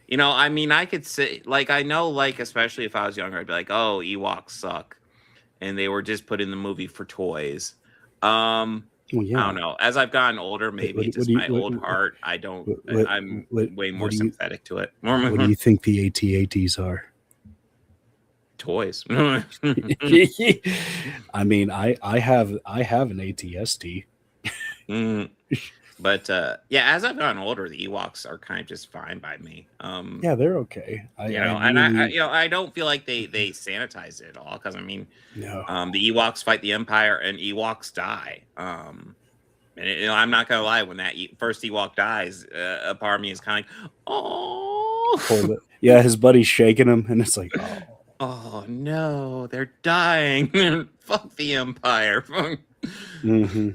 You know, I mean, I could say, like, I know, like, especially if I was younger, I'd be like, oh, Ewoks suck, and they were just put in the movie for toys. Well, yeah. I don't know. As I've gotten older, maybe it's just my old heart. I don't. I'm way more sympathetic to it. What do you think the AT-ATs are? Toys. I mean, I have an ATST. But yeah, as I've gotten older, the Ewoks are kind of just fine by me. Yeah, they're okay. I don't feel like they sanitize it at all, because I mean, no. The Ewoks fight the Empire and Ewoks die. And I'm not gonna lie, when that first Ewok dies, a part of me is kind of like, oh, yeah, his buddy's shaking him, and it's like, oh no, they're dying. Fuck the Empire. Mm-hmm.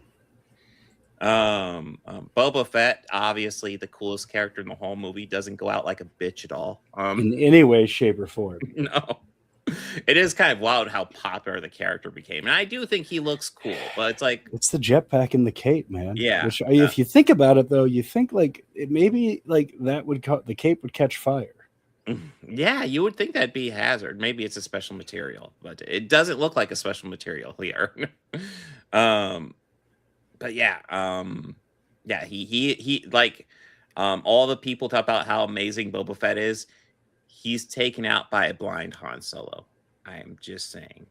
Boba Fett, obviously the coolest character in the whole movie, doesn't go out like a bitch at all. In any way, shape, or form. No. It is kind of wild how popular the character became. And I do think he looks cool, but it's like, it's the jetpack and the cape, man. Yeah. Which, if you think about it, though, you think like it maybe like that would the cape would catch fire. Yeah, you would think that'd be a hazard. Maybe it's a special material, but it doesn't look like a special material here. But yeah, he like all the people talk about how amazing Boba Fett is. He's taken out by a blind Han Solo. I am just saying.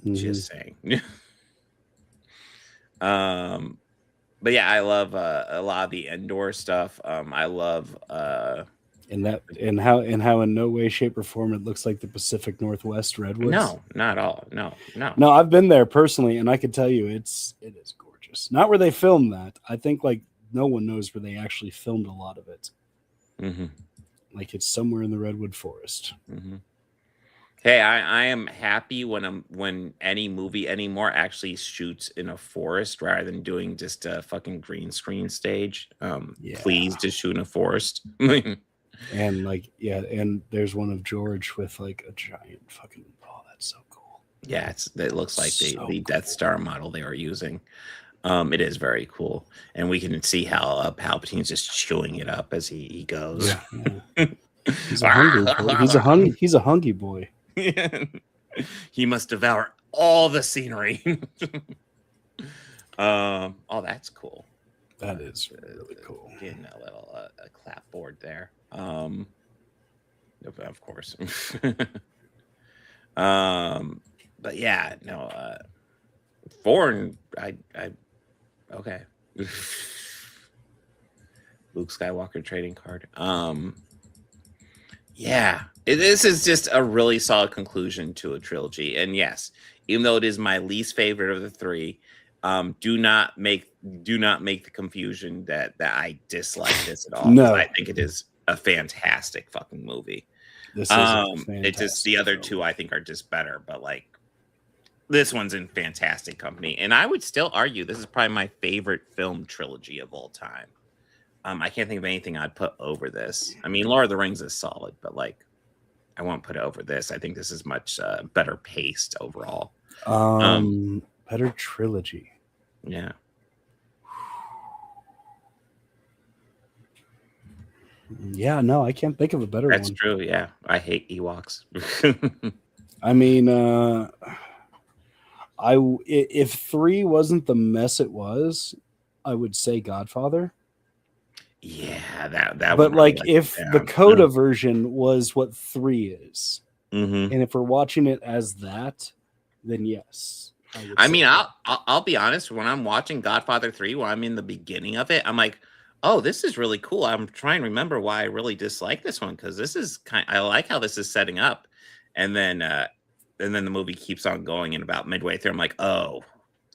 Mm-hmm. Just saying. But yeah, I love a lot of the Endor stuff. I love and how in no way, shape, or form it looks like the Pacific Northwest redwoods. No, not at all. No, I've been there personally, and I can tell you it is gorgeous. Not where they filmed that. I think like no one knows where they actually filmed a lot of it. Mm-hmm. Like it's somewhere in the redwood forest. Mm-hmm. Hey, I am happy when any movie anymore actually shoots in a forest rather than doing just a fucking green screen stage. Please just shoot in a forest. And like, yeah, and there's one of George with like a giant fucking, oh, that's so cool. Yeah, it looks like So the Death Star model they were using. It is very cool, and we can see how Palpatine's just chewing it up as he goes. Yeah. He's a hungry boy. He's a hungry boy. He must devour all the scenery. Oh, that's cool. That is really cool. Getting a little a clapboard there. Of course. But yeah, no. Foreign. I okay. Luke Skywalker trading card. Yeah, this is just a really solid conclusion to a trilogy. And yes, even though it is my least favorite of the three, do not make the confusion that I dislike this at all. No. I think it is a fantastic fucking movie. This is It's just the other two I think are just better, but like this one's in fantastic company. And I would still argue this is probably my favorite film trilogy of all time. I can't think of anything I'd put over this. I mean, Lord of the Rings is solid, but like I won't put it over this. I think this is much better paced overall. Better trilogy. Yeah. Yeah, no, I can't think of a better That's one. true. Yeah. I hate Ewoks. I mean, if 3 wasn't the mess it was, I would say Godfather. Yeah, that But one like, really if let the me down. Coda version was what 3 is, Mhm. and if we're watching it as that, then yes. I mean, I'll be honest. When I'm watching Godfather 3, when I'm in the beginning of it, I'm like, oh, this is really cool. I'm trying to remember why I really dislike this one because this is I like how this is setting up, and then the movie keeps on going, and about midway through, I'm like, oh,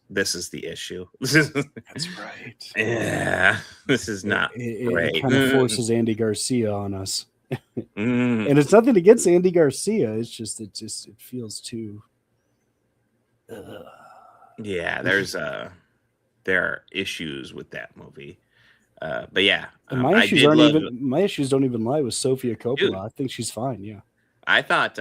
this is the issue. That's right. Yeah, this is not great. It kind of forces Andy Garcia on us, Mm. and it's nothing against Andy Garcia. It's just it feels too. Yeah, there are issues with that movie. But yeah, And my I issues did love. my issues don't even lie with Sofia Coppola. Dude. I think she's fine. Yeah. I thought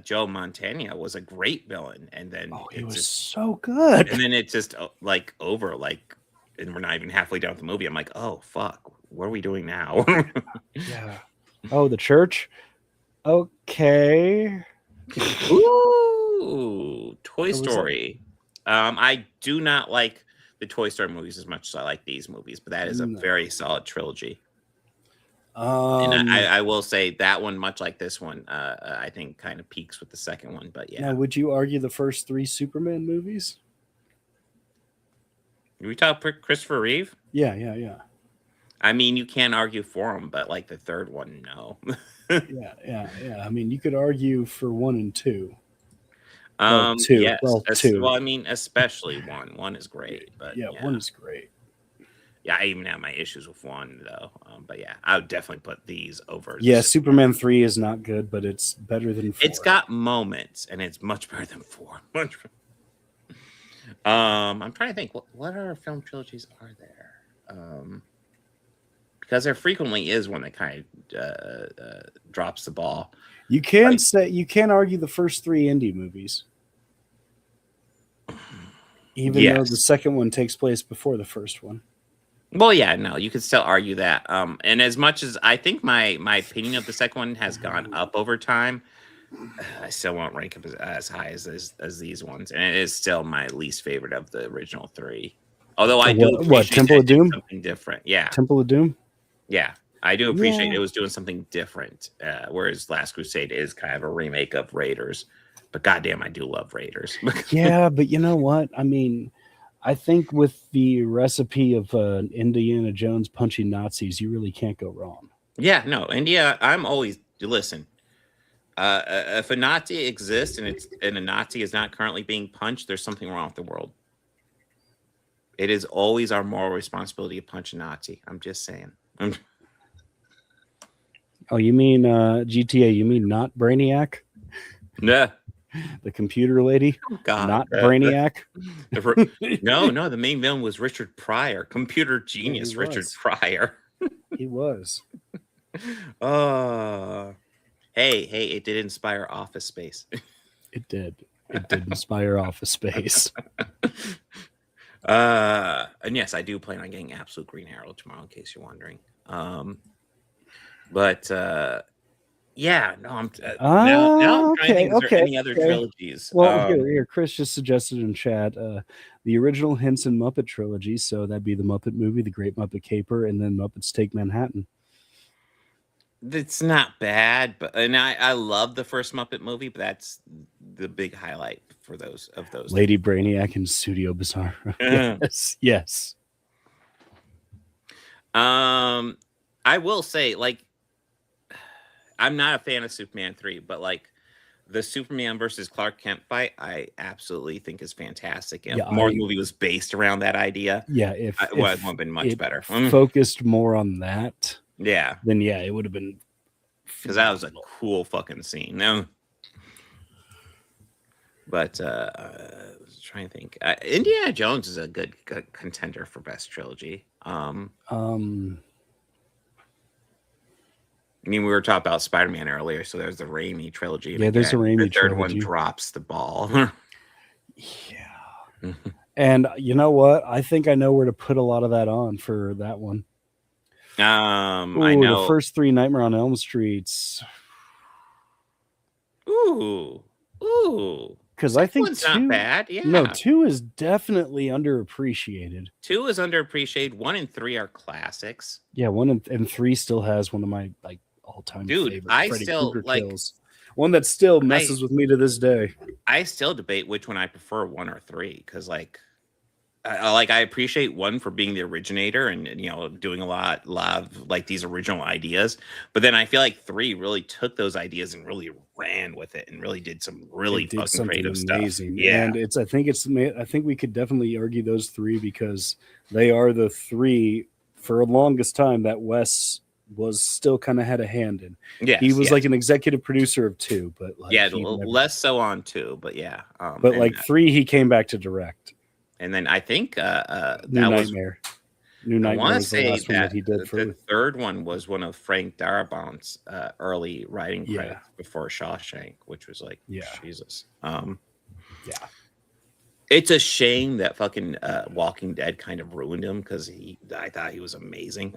Joe Montana was a great villain, and then He was so good. and then it just like over like, and we're not even halfway down with the movie. I'm like, oh fuck, what are we doing now? Yeah. Oh, the church. Okay. Ooh, Toy was Story. I do not like the Toy Story movies as much as I like these movies, but that is a very solid trilogy. And I will say that one, much like this one, I think kind of peaks with the second one. But yeah, Now, would you argue the first 3 Superman movies? we talk Christopher Reeve. Yeah. I mean, you can't argue for him, but like the third one, no. Yeah. I mean, you could argue for 1 and 2. Well, 2. Yes. Well, 2. Well, I mean, especially one. One is great, but Yeah, 1 is great. Yeah, I even have my issues with 1 though. But yeah, I would definitely put these over. Yeah, Superman 3 is not good, but it's better than 4. It's got moments, and it's much better than 4. Much. I'm trying to think what other film trilogies are there? Because there frequently is one that kind of drops the ball. You can't argue the first 3 indie movies. Even though the second one takes place before the first one. Well, yeah, no, you could still argue that. And as much as I think my opinion of the second one has gone up over time, I still won't rank it as high as these ones. And it is still my least favorite of the original 3. Although I do appreciate Temple of Doom? something different. Yeah. Temple of Doom? Yeah. I do appreciate it was doing something different. Whereas Last Crusade is kind of a remake of Raiders. But goddamn, I do love Raiders. Yeah, but you know what? I mean, I think with the recipe of Indiana Jones punching Nazis, you really can't go wrong. Yeah, no, India. I'm always listen. If a Nazi exists and a Nazi is not currently being punched, there's something wrong with the world. It is always our moral responsibility to punch a Nazi. I'm just saying. Oh, you mean GTA? You mean not Brainiac? Yeah. The computer lady? Oh, God, not Brainiac? No, the main villain was Richard Pryor, computer genius Richard Pryor. He was. Hey, it did inspire Office Space. It did. It did inspire Office Space. And yes, I do plan on getting Absolute Green Arrow tomorrow, in case you're wondering. Yeah, no, I'm now I'm trying to think. Is there any other trilogies? Well, here, Chris just suggested in chat the original Henson Muppet trilogy. So that'd be the Muppet Movie, The Great Muppet Caper, and then Muppets Take Manhattan. It's not bad, but and I love the first Muppet movie, but that's the big highlight for those. Lady Brainiac and Studio Bizarro. Yes. I will say, like, I'm not a fan of Superman 3, but like the Superman versus Clark Kent fight, I absolutely think is fantastic. And if more movie was based around that idea, it would have been much better. Focused more on that. Yeah. Then it would have been, because that was a cool fucking scene. No. But I was trying to think. Indiana Jones is a good contender for best trilogy. I mean, we were talking about Spider-Man earlier, so there's the Raimi trilogy. Yeah, there's a Raimi trilogy. The third trilogy. one drops the ball. Yeah. And you know what? I think I know where to put a lot of that on for that one. I know the first 3 Nightmare on Elm Streets. Ooh. Because I think one's not bad. Yeah. No, 2 is definitely underappreciated. 2 is underappreciated. 1 and 3 are classics. Yeah, 1 and 3 still has one of my like all-time favorite Freddy Krueger kills. One that still messes with me to this day. I still debate which one I prefer, 1 or 3, because I appreciate 1 for being the originator and doing a lot of like these original ideas, but then I feel like 3 really took those ideas and really ran with it and really did some really fucking creative amazing stuff. Yeah, and I think we could definitely argue those 3 because they are the 3 for the longest time that Wes was still kind of had a hand in. Yeah, he was like an executive producer of 2, but like less so on 2, but yeah. But like 3, he came back to direct. And then I think New Nightmare was the last one that he did. The third one was one of Frank Darabont's early writing credits before Shawshank, which was like, Jesus. It's a shame that fucking Walking Dead kind of ruined him because I thought he was amazing.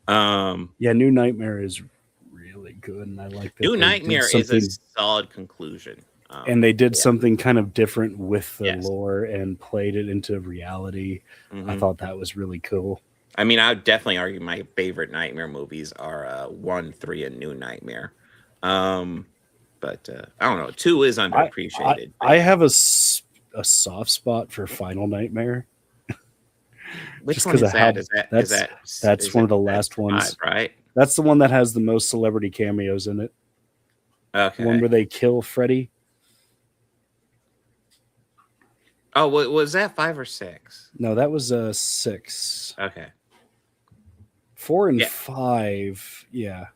New Nightmare is really good, and I like that. New Nightmare is a solid conclusion. And they did something kind of different with the lore and played it into reality. Mm-hmm. I thought that was really cool. I mean, I would definitely argue my favorite Nightmare movies are 1, 3, and New Nightmare. But I don't know. 2 is underappreciated. I have a soft spot for Final Nightmare. Which one is that? That's one of the last ones, 5, right? That's the one that has the most celebrity cameos in it. Okay. One where they kill Freddy. Oh, was that 5 or 6? No, that was 6. Okay. 4 and 5, yeah.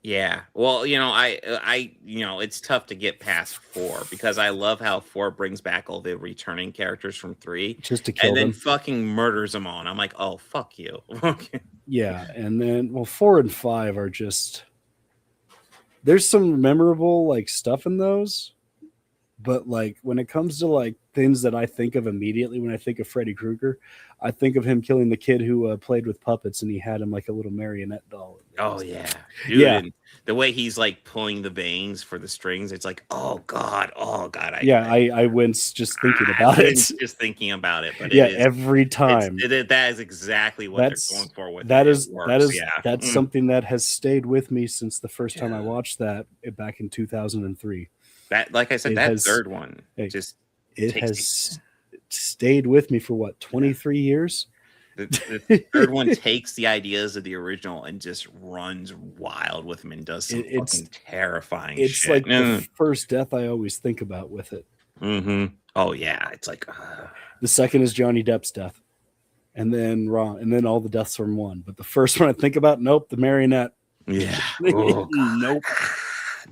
Yeah. Well, I it's tough to get past 4 because I love how 4 brings back all the returning characters from 3 just to kill and them. Then fucking murders them all. And I'm like, oh, fuck you. Yeah, and then 4 and 5 are just. There's some memorable like stuff in those. But like when it comes to like things that I think of immediately when I think of Freddy Krueger, I think of him killing the kid who played with puppets and he had him like a little marionette doll. Oh yeah, dude, yeah. The way he's like pulling the veins for the strings, it's like oh god. I wince just thinking about it. Just thinking about it, but every time that is exactly what they're going for with that's something that has stayed with me since the first time I watched that back in 2003. That, like I said, third one has stayed with me for 23 years. The third one takes the ideas of the original and just runs wild with them and does some fucking terrifying shit. It's like the first death I always think about with it. Mm-hmm. Oh yeah, it's like the second is Johnny Depp's death, and then all the deaths from 1. But the first one I think about, nope, the marionette. Yeah. Nope.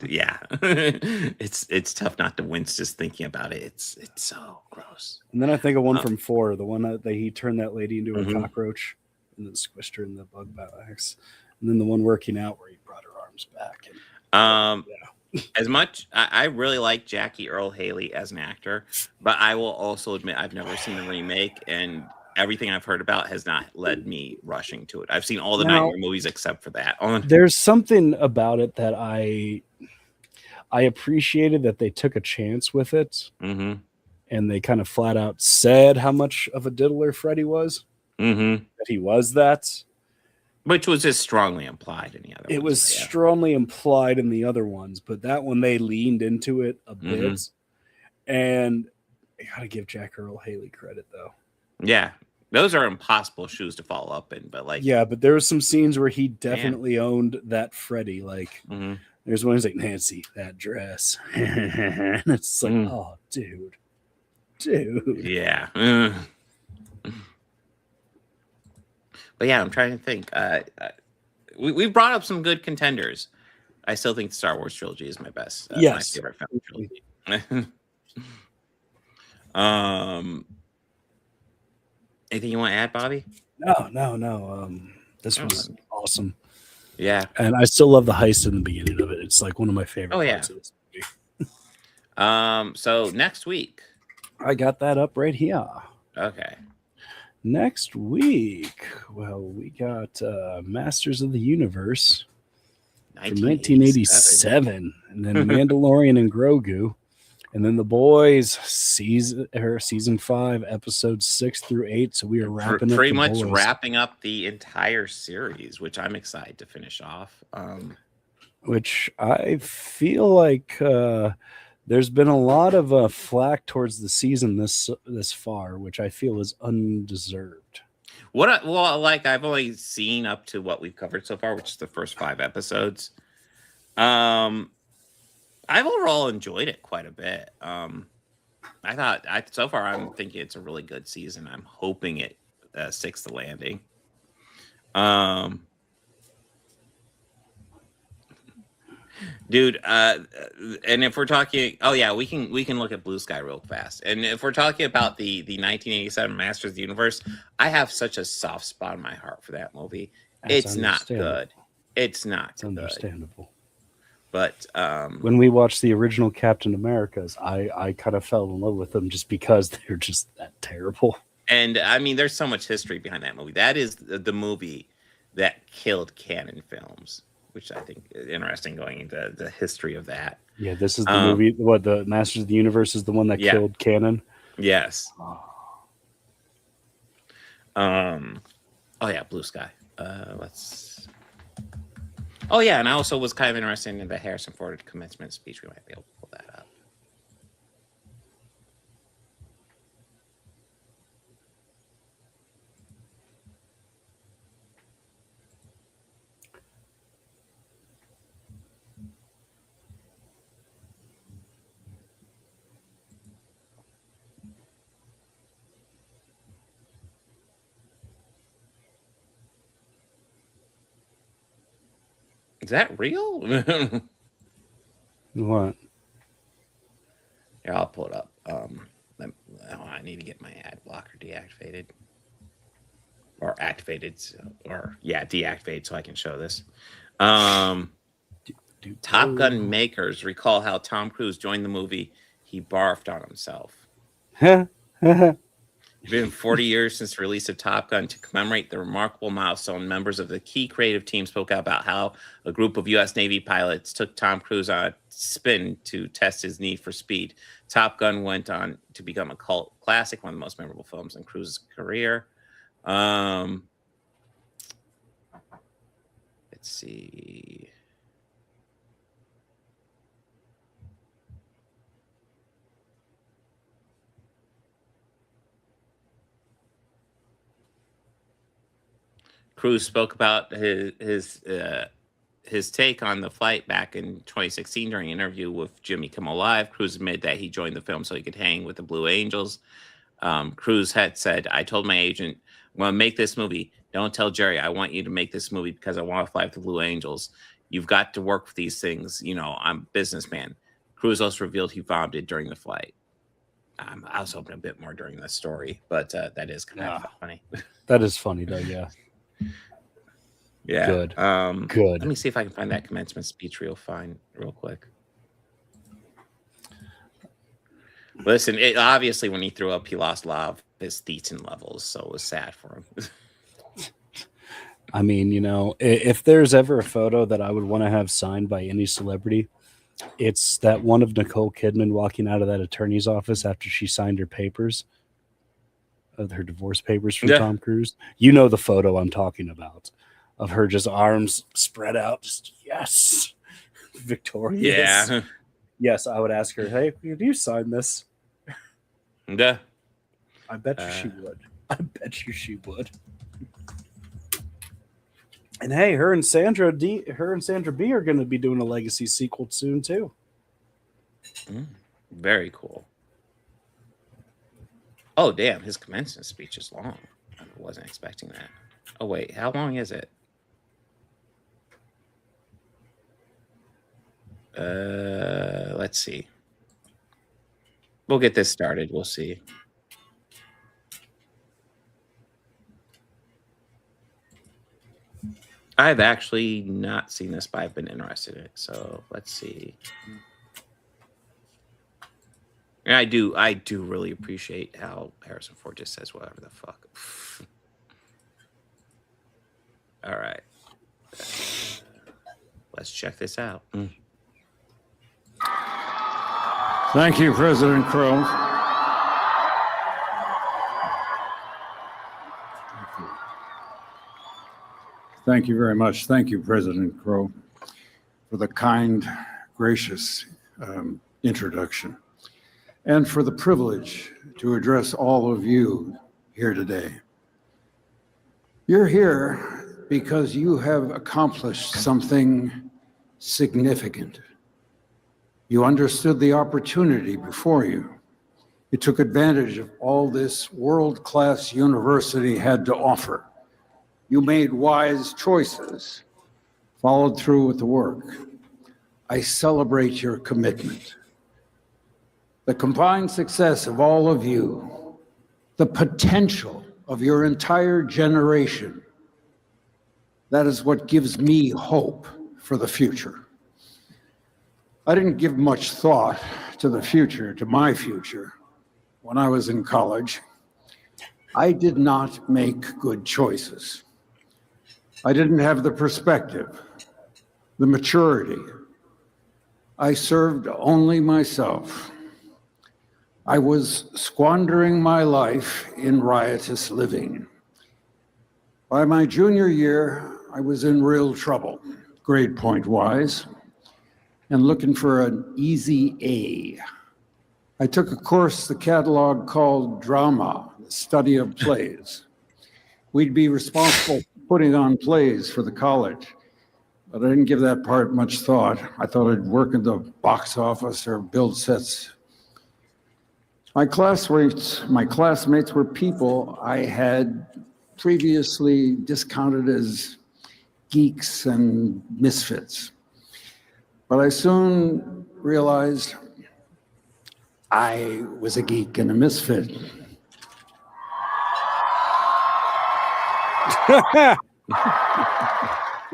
Yeah, it's tough not to wince just thinking about it. It's so gross. And then I think of one from 4, the one that he turned that lady into a cockroach and then squished her in the bug box. And then the one working out where he brought her arms back. As much I really like Jackie Earl Haley as an actor, but I will also admit I've never seen the remake, and everything I've heard about has not led me rushing to it. I've seen all the Now- Nightmare movies except for that. There's something about it that I appreciated that they took a chance with it, Mm-hmm. and they kind of flat out said how much of a diddler Freddy was. Mm-hmm. That he was that. Which was just strongly implied in the other. It ones, was yeah. strongly implied in the other ones, but that one they leaned into it a bit. And I gotta give Jack Earl Haley credit though. Yeah, those are impossible shoes to follow up in, but like, Yeah, but there were some scenes where he definitely owned that Freddy. Like, there's one he's like, Nancy, that dress. And it's like, oh, dude. yeah. But yeah, I'm trying to think. We've brought up some good contenders. I still think the Star Wars trilogy is my best. Yes. My favorite film trilogy. Anything you want to add, Bobby? No. This was awesome. Yeah. And I still love the heist in the beginning of it. It's like one of my favorite parts of this movie. So next week. I got that up right here. Okay. Next week, well, we got Masters of the Universe from 1987, and then Mandalorian and Grogu, and then The Boys season 5, episodes 6 through 8. So we are wrapping pretty up much Boys. wrapping up the entire series, which I'm excited to finish off. Which I feel like there's been a lot of flack towards the season this far, which I feel is undeserved. I've only seen up to what we've covered so far, which is the first 5 episodes. I've overall enjoyed it quite a bit. So far I'm thinking it's a really good season. I'm hoping it sticks the landing. Dude, and if we're talking, we can look at Blue Sky real fast. And if we're talking about the 1987 Masters of the Universe, I have such a soft spot in my heart for that movie. It's not good. It's understandable. But when we watched the original Captain Americas, I kind of fell in love with them just because they're just that terrible. And I mean, there's so much history behind that movie. That is the movie that killed canon films, which I think is interesting going into the history of that. Yeah, this is the movie. What, the Masters of the Universe is the one that killed canon? Yes. Blue Sky. And I also was kind of interested in the Harrison Ford commencement speech. We might be able to pull that up. Is that real? What? Here, I'll pull it up. I need to get my ad blocker deactivated. Or activated. Deactivated so I can show this. Top Gun makers recall how Tom Cruise joined the movie. He barfed on himself. It's been 40 years since the release of Top Gun. To commemorate the remarkable milestone, members of the key creative team spoke out about how a group of U.S. Navy pilots took Tom Cruise on a spin to test his need for speed. Top Gun went on to become a cult classic, one of the most memorable films in Cruise's career. Let's see. Cruise spoke about his take on the flight back in 2016 during an interview with Jimmy Kimmel Live. Cruise admitted that he joined the film so he could hang with the Blue Angels. Cruise had said, "I told my agent, I want to make this movie. Don't tell Jerry I want you to make this movie because I want to fly with the Blue Angels. You've got to work with these things. You know, I'm a businessman." Cruise also revealed he vomited during the flight. I was hoping a bit more during the story, but that is kind of funny. That is funny, though, yeah. Yeah. Good. Good. Good. Let me see if I can find that commencement speech real quick. Listen, obviously when he threw up, he lost a lot of his thetan levels, so it was sad for him. I mean, you know, if there's ever a photo that I would want to have signed by any celebrity, it's that one of Nicole Kidman walking out of that attorney's office after she signed her papers, her divorce papers from Tom Cruise. You know the photo I'm talking about, of her just arms spread out, just yes, victorious. Yeah. Yes, I would ask her, hey, do you sign this? Yeah. I bet you she would. I bet you she would. And hey, her and Sandra B are going to be doing a Legacy sequel soon too. Very cool. Oh damn, his commencement speech is long. I wasn't expecting that. Oh wait, how long is it? Let's see. We'll get this started. We'll see. I've actually not seen this, but I've been interested in it. So let's see. And I do really appreciate how Harrison Ford just says whatever the fuck. All right. Let's check this out. Thank you, President Crow. Thank you very much. Thank you, President Crow, for the kind, gracious introduction, and for the privilege to address all of you here today. You're here because you have accomplished something significant. You understood the opportunity before you. You took advantage of all this world-class university had to offer. You made wise choices, followed through with the work. I celebrate your commitment. The combined success of all of you, the potential of your entire generation, that is what gives me hope for the future. I didn't give much thought to the future, to my future, when I was in college. I did not make good choices. I didn't have the perspective, the maturity. I served only myself. I was squandering my life in riotous living. By my junior year, I was in real trouble, grade point wise, and looking for an easy A. I took a course the catalog called Drama, the study of plays. We'd be responsible for putting on plays for the college, but I didn't give that part much thought. I thought I'd work in the box office or build sets. My classmates were people I had previously discounted as geeks and misfits. But I soon realized I was a geek and a misfit.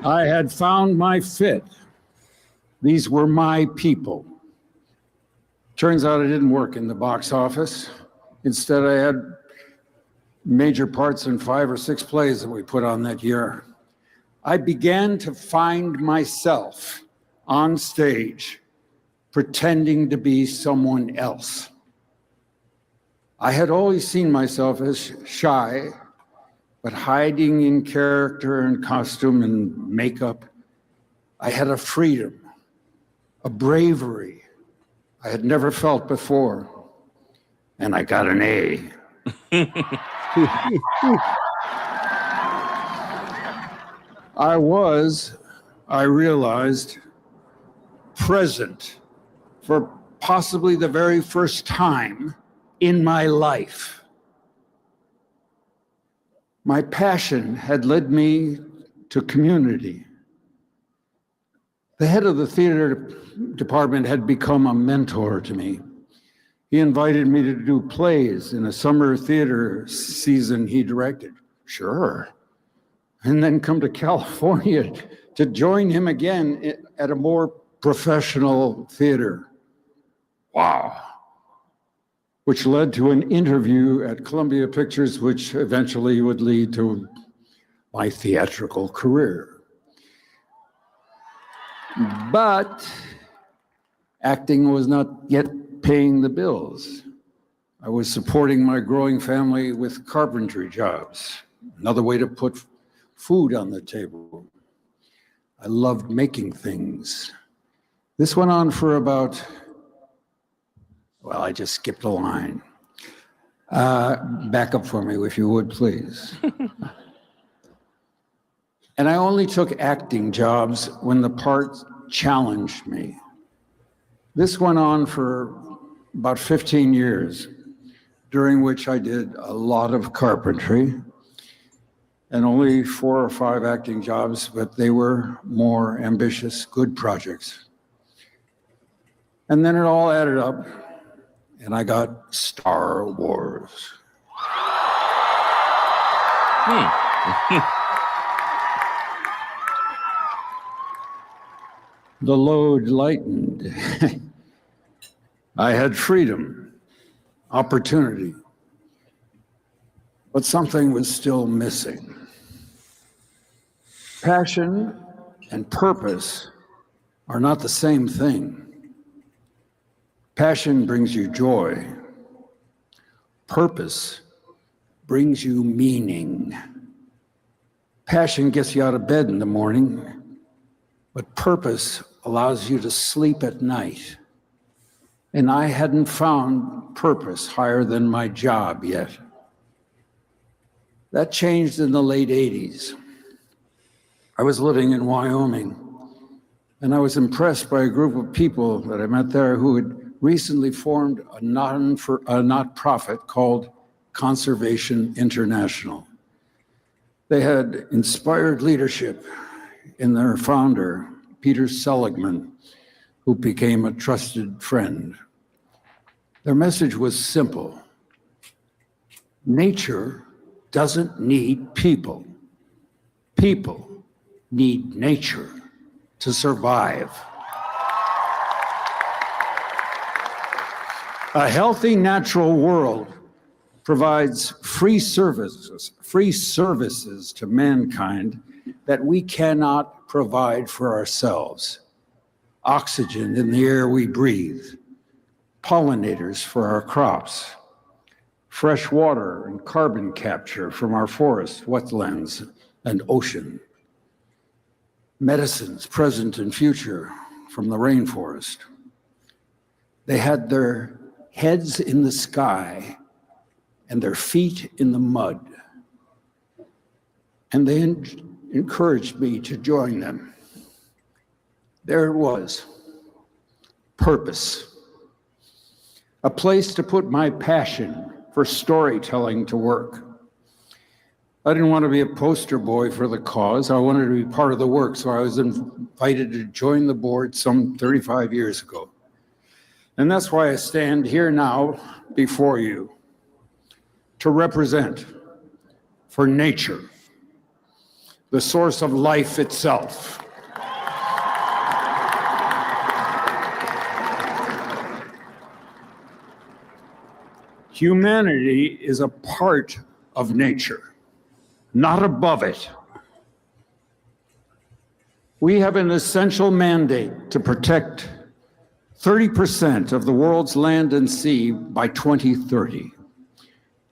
I had found my fit. These were my people. Turns out I didn't work in the box office. Instead, I had major parts in 5 or 6 plays that we put on that year. I began to find myself on stage pretending to be someone else. I had always seen myself as shy, but hiding in character and costume and makeup. I had a freedom, a bravery I had never felt before. And I got an A. I realized, present for possibly the very first time in my life. My passion had led me to community. The head of the theater department had become a mentor to me. He invited me to do plays in a summer theater season he directed. Sure. And then come to California to join him again at a more professional theater. Wow. which led to an interview at Columbia Pictures, which eventually would lead to my theatrical career. But acting was not yet paying the bills. I was supporting my growing family with carpentry jobs, another way to put food on the table. I loved making things. This went on for about, well, I just skipped a line. Back up for me, if you would, please. And I only took acting jobs when the part challenged me. This went on for about 15 years, during which I did a lot of carpentry and only 4 or 5 acting jobs, but they were more ambitious, good projects. And then it all added up, and I got Star Wars. The load lightened. I had freedom, opportunity, but something was still missing. Passion and purpose are not the same thing. Passion brings you joy. Purpose brings you meaning. Passion gets you out of bed in the morning, but purpose allows you to sleep at night. And I hadn't found purpose higher than my job yet. That changed in the late 80s. I was living in Wyoming, and I was impressed by a group of people that I met there who had recently formed a not-profit called Conservation International. They had inspired leadership in their founder, Peter Seligman, who became a trusted friend. Their message was simple. Nature doesn't need people. People need nature to survive. A healthy natural world provides free services to mankind that we cannot provide for ourselves. Oxygen in the air we breathe, pollinators for our crops, fresh water and carbon capture from our forests, wetlands, and ocean, medicines present and future from the rainforest. They had their heads in the sky and their feet in the mud. And they encouraged me to join them. There it was, purpose. A place to put my passion for storytelling to work. I didn't want to be a poster boy for the cause. I wanted to be part of the work, so I was invited to join the board some 35 years ago. And that's why I stand here now before you to represent for nature, the source of life itself. Humanity is a part of nature, not above it. We have an essential mandate to protect 30% of the world's land and sea by 2030,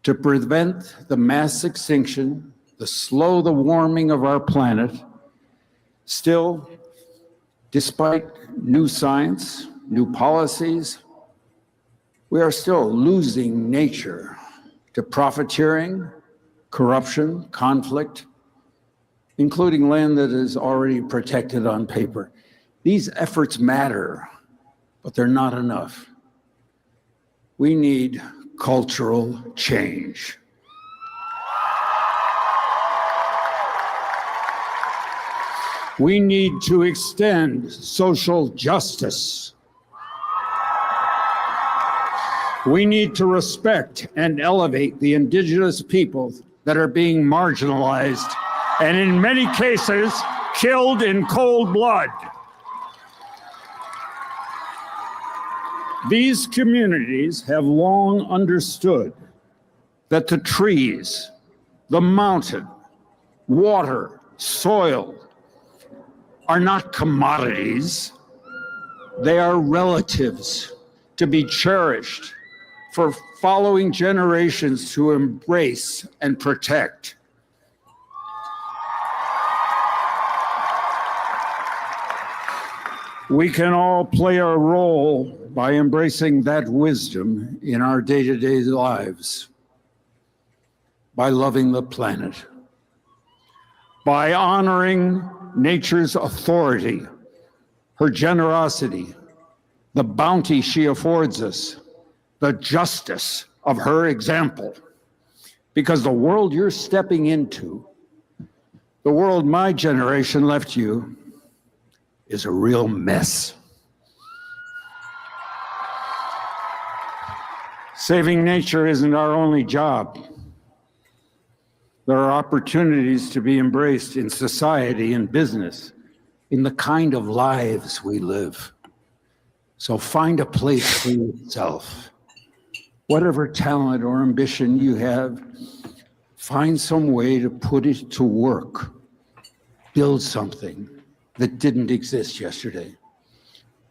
to prevent the mass extinction, to slow the warming of our planet. Still, despite new science, new policies, we are still losing nature to profiteering, corruption, conflict, including land that is already protected on paper. These efforts matter, but they're not enough. We need cultural change. We need to extend social justice. We need to respect and elevate the indigenous peoples that are being marginalized and in many cases killed in cold blood. These communities have long understood that the trees, the mountain, water, soil are not commodities. They are relatives to be cherished for following generations to embrace and protect. We can all play a role by embracing that wisdom in our day-to-day lives, by loving the planet, by honoring nature's authority, her generosity, the bounty she affords us, the justice of her example. Because the world you're stepping into, the world my generation left you, is a real mess. Saving nature isn't our only job. There are opportunities to be embraced in society and business, in the kind of lives we live. So find a place for yourself. Whatever talent or ambition you have, find some way to put it to work. Build something that didn't exist yesterday.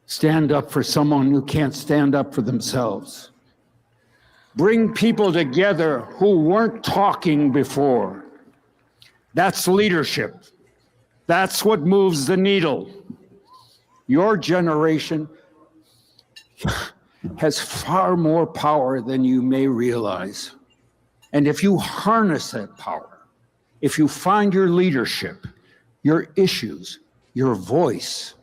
Stand up for someone who can't stand up for themselves. Bring people together who weren't talking before. That's leadership. That's what moves the needle. Your generation has far more power than you may realize. And if you harness that power, if you find your leadership, your issues, your voice,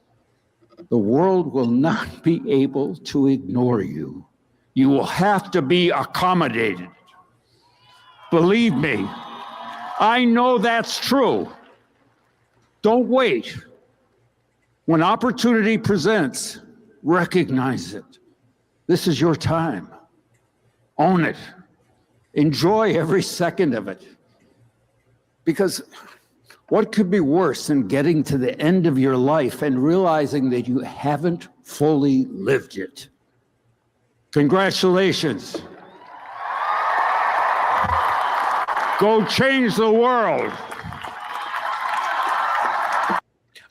the world will not be able to ignore you. You will have to be accommodated. Believe me, I know that's true. Don't wait. When opportunity presents, recognize it. This is your time. Own it. Enjoy every second of it. Because what could be worse than getting to the end of your life and realizing that you haven't fully lived it? Congratulations. Go change the world.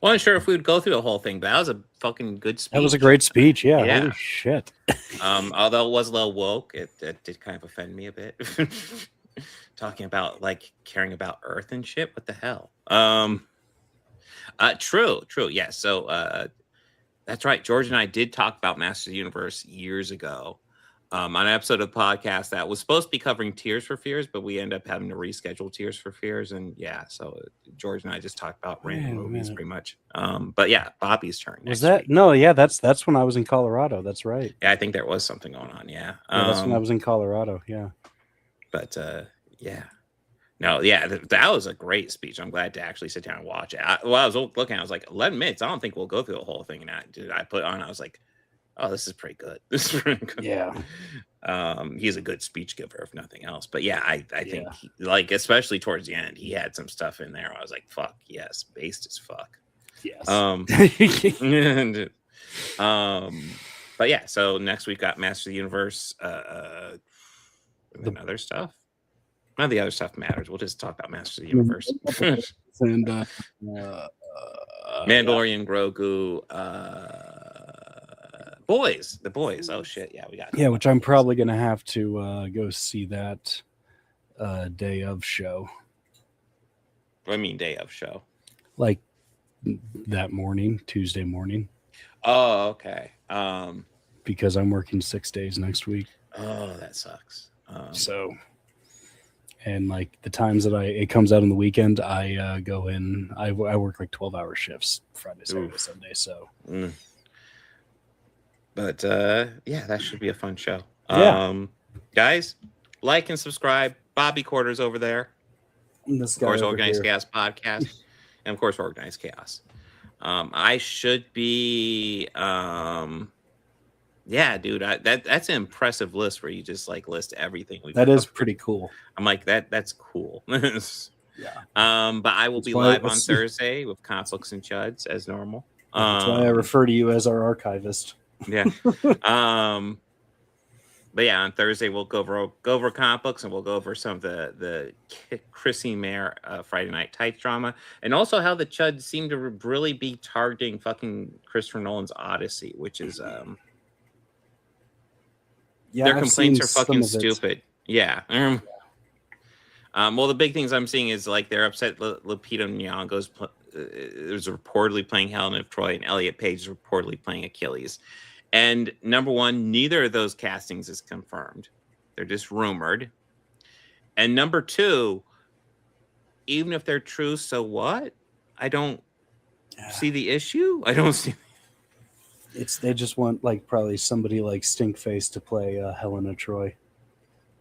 I wasn't sure if we would go through the whole thing, but that was a fucking good speech. That was a great speech. Yeah. Yeah. Holy shit. Although it was a little woke, it did kind of offend me a bit. Talking about like caring about Earth and shit. What the hell? True. Yeah. So that's right. George and I did talk about Masters of the Universe years ago. On an episode of the podcast that was supposed to be covering Tears for Fears, but we end up having to reschedule Tears for Fears. And yeah, so George and I just talked about random movies pretty much. But yeah, Bobby's turn. Was that week. No? Yeah, that's when I was in Colorado. That's right. Yeah, I think there was something going on. Yeah, that's when I was in Colorado. Yeah, but yeah, no, yeah, that was a great speech. I'm glad to actually sit down and watch it. I was looking, I was like, 11 minutes. I don't think we'll go through the whole thing. And I put on. I was like, oh, this is pretty good. This is pretty good. Yeah. He's a good speech giver, if nothing else. But yeah, I think he, like, especially towards the end, he had some stuff in there. I was like, fuck, yes, based as fuck. Yes. But yeah, so next week got Master of the Universe, and then other stuff. None of the other stuff matters. We'll just talk about Master of the Universe. And Mandalorian, Grogu, the boys. Oh shit, yeah, we got. Yeah, which I'm probably gonna have to go see that day of show. What do you mean day of show? Like that morning, Tuesday morning. Oh, okay. Because I'm working 6 days next week. Oh, that sucks. So, and like the times that it comes out on the weekend, I go in. I work like 12-hour shifts Friday, Saturday, Sunday. So. But yeah, that should be a fun show. Yeah. Guys, like and subscribe. Bobby Quarters over there. Of course, Organized Chaos Podcast. And of course, Organized Chaos. I should be yeah, dude. That's an impressive list where you just like list everything. That is pretty cool. I'm like, that's cool. Yeah. But I will be live on Thursday with Conflicts and Chuds as normal. That's why I refer to you as our archivist. Yeah. But yeah, on Thursday we'll go over comic books, and we'll go over some of the Chrissy Mayer Friday Night Tights drama, and also how the Chuds seem to really be targeting fucking Christopher Nolan's Odyssey, which is their I've complaints seen are some fucking of it. stupid. Yeah. Well, the big things I'm seeing is like they're upset Lupita Nyong'o's is reportedly playing Helen of Troy, and Elliot Page is reportedly playing Achilles. And number one, neither of those castings is confirmed. They're just rumored. And number two, even if they're true, so what? I don't see the issue. I don't see. They just want like probably somebody like Stinkface to play Helena Troy.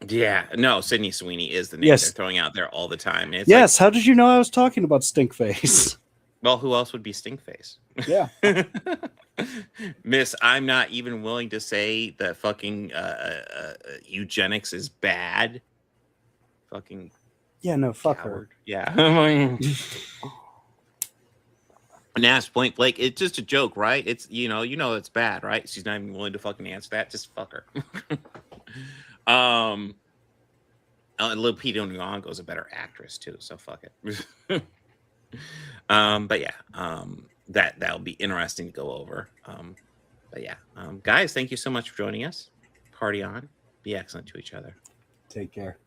Yeah, no, Sydney Sweeney is the name Yes. they're throwing out there all the time. It's Yes, how did you know I was talking about Stinkface? Well, who else would be Stinkface? Yeah. Miss, I'm not even willing to say that fucking eugenics is bad. Fucking Yeah, no, fuck coward. her. Yeah. Nash point blank, it's just a joke, right? It's you know it's bad, right? She's not even willing to fucking answer that. Just fuck her. Lupita Nyong'o is a better actress too, so fuck it. But yeah, that'll be interesting to go over. But yeah, guys, thank you so much for joining us. Party on. Be excellent to each other. Take care.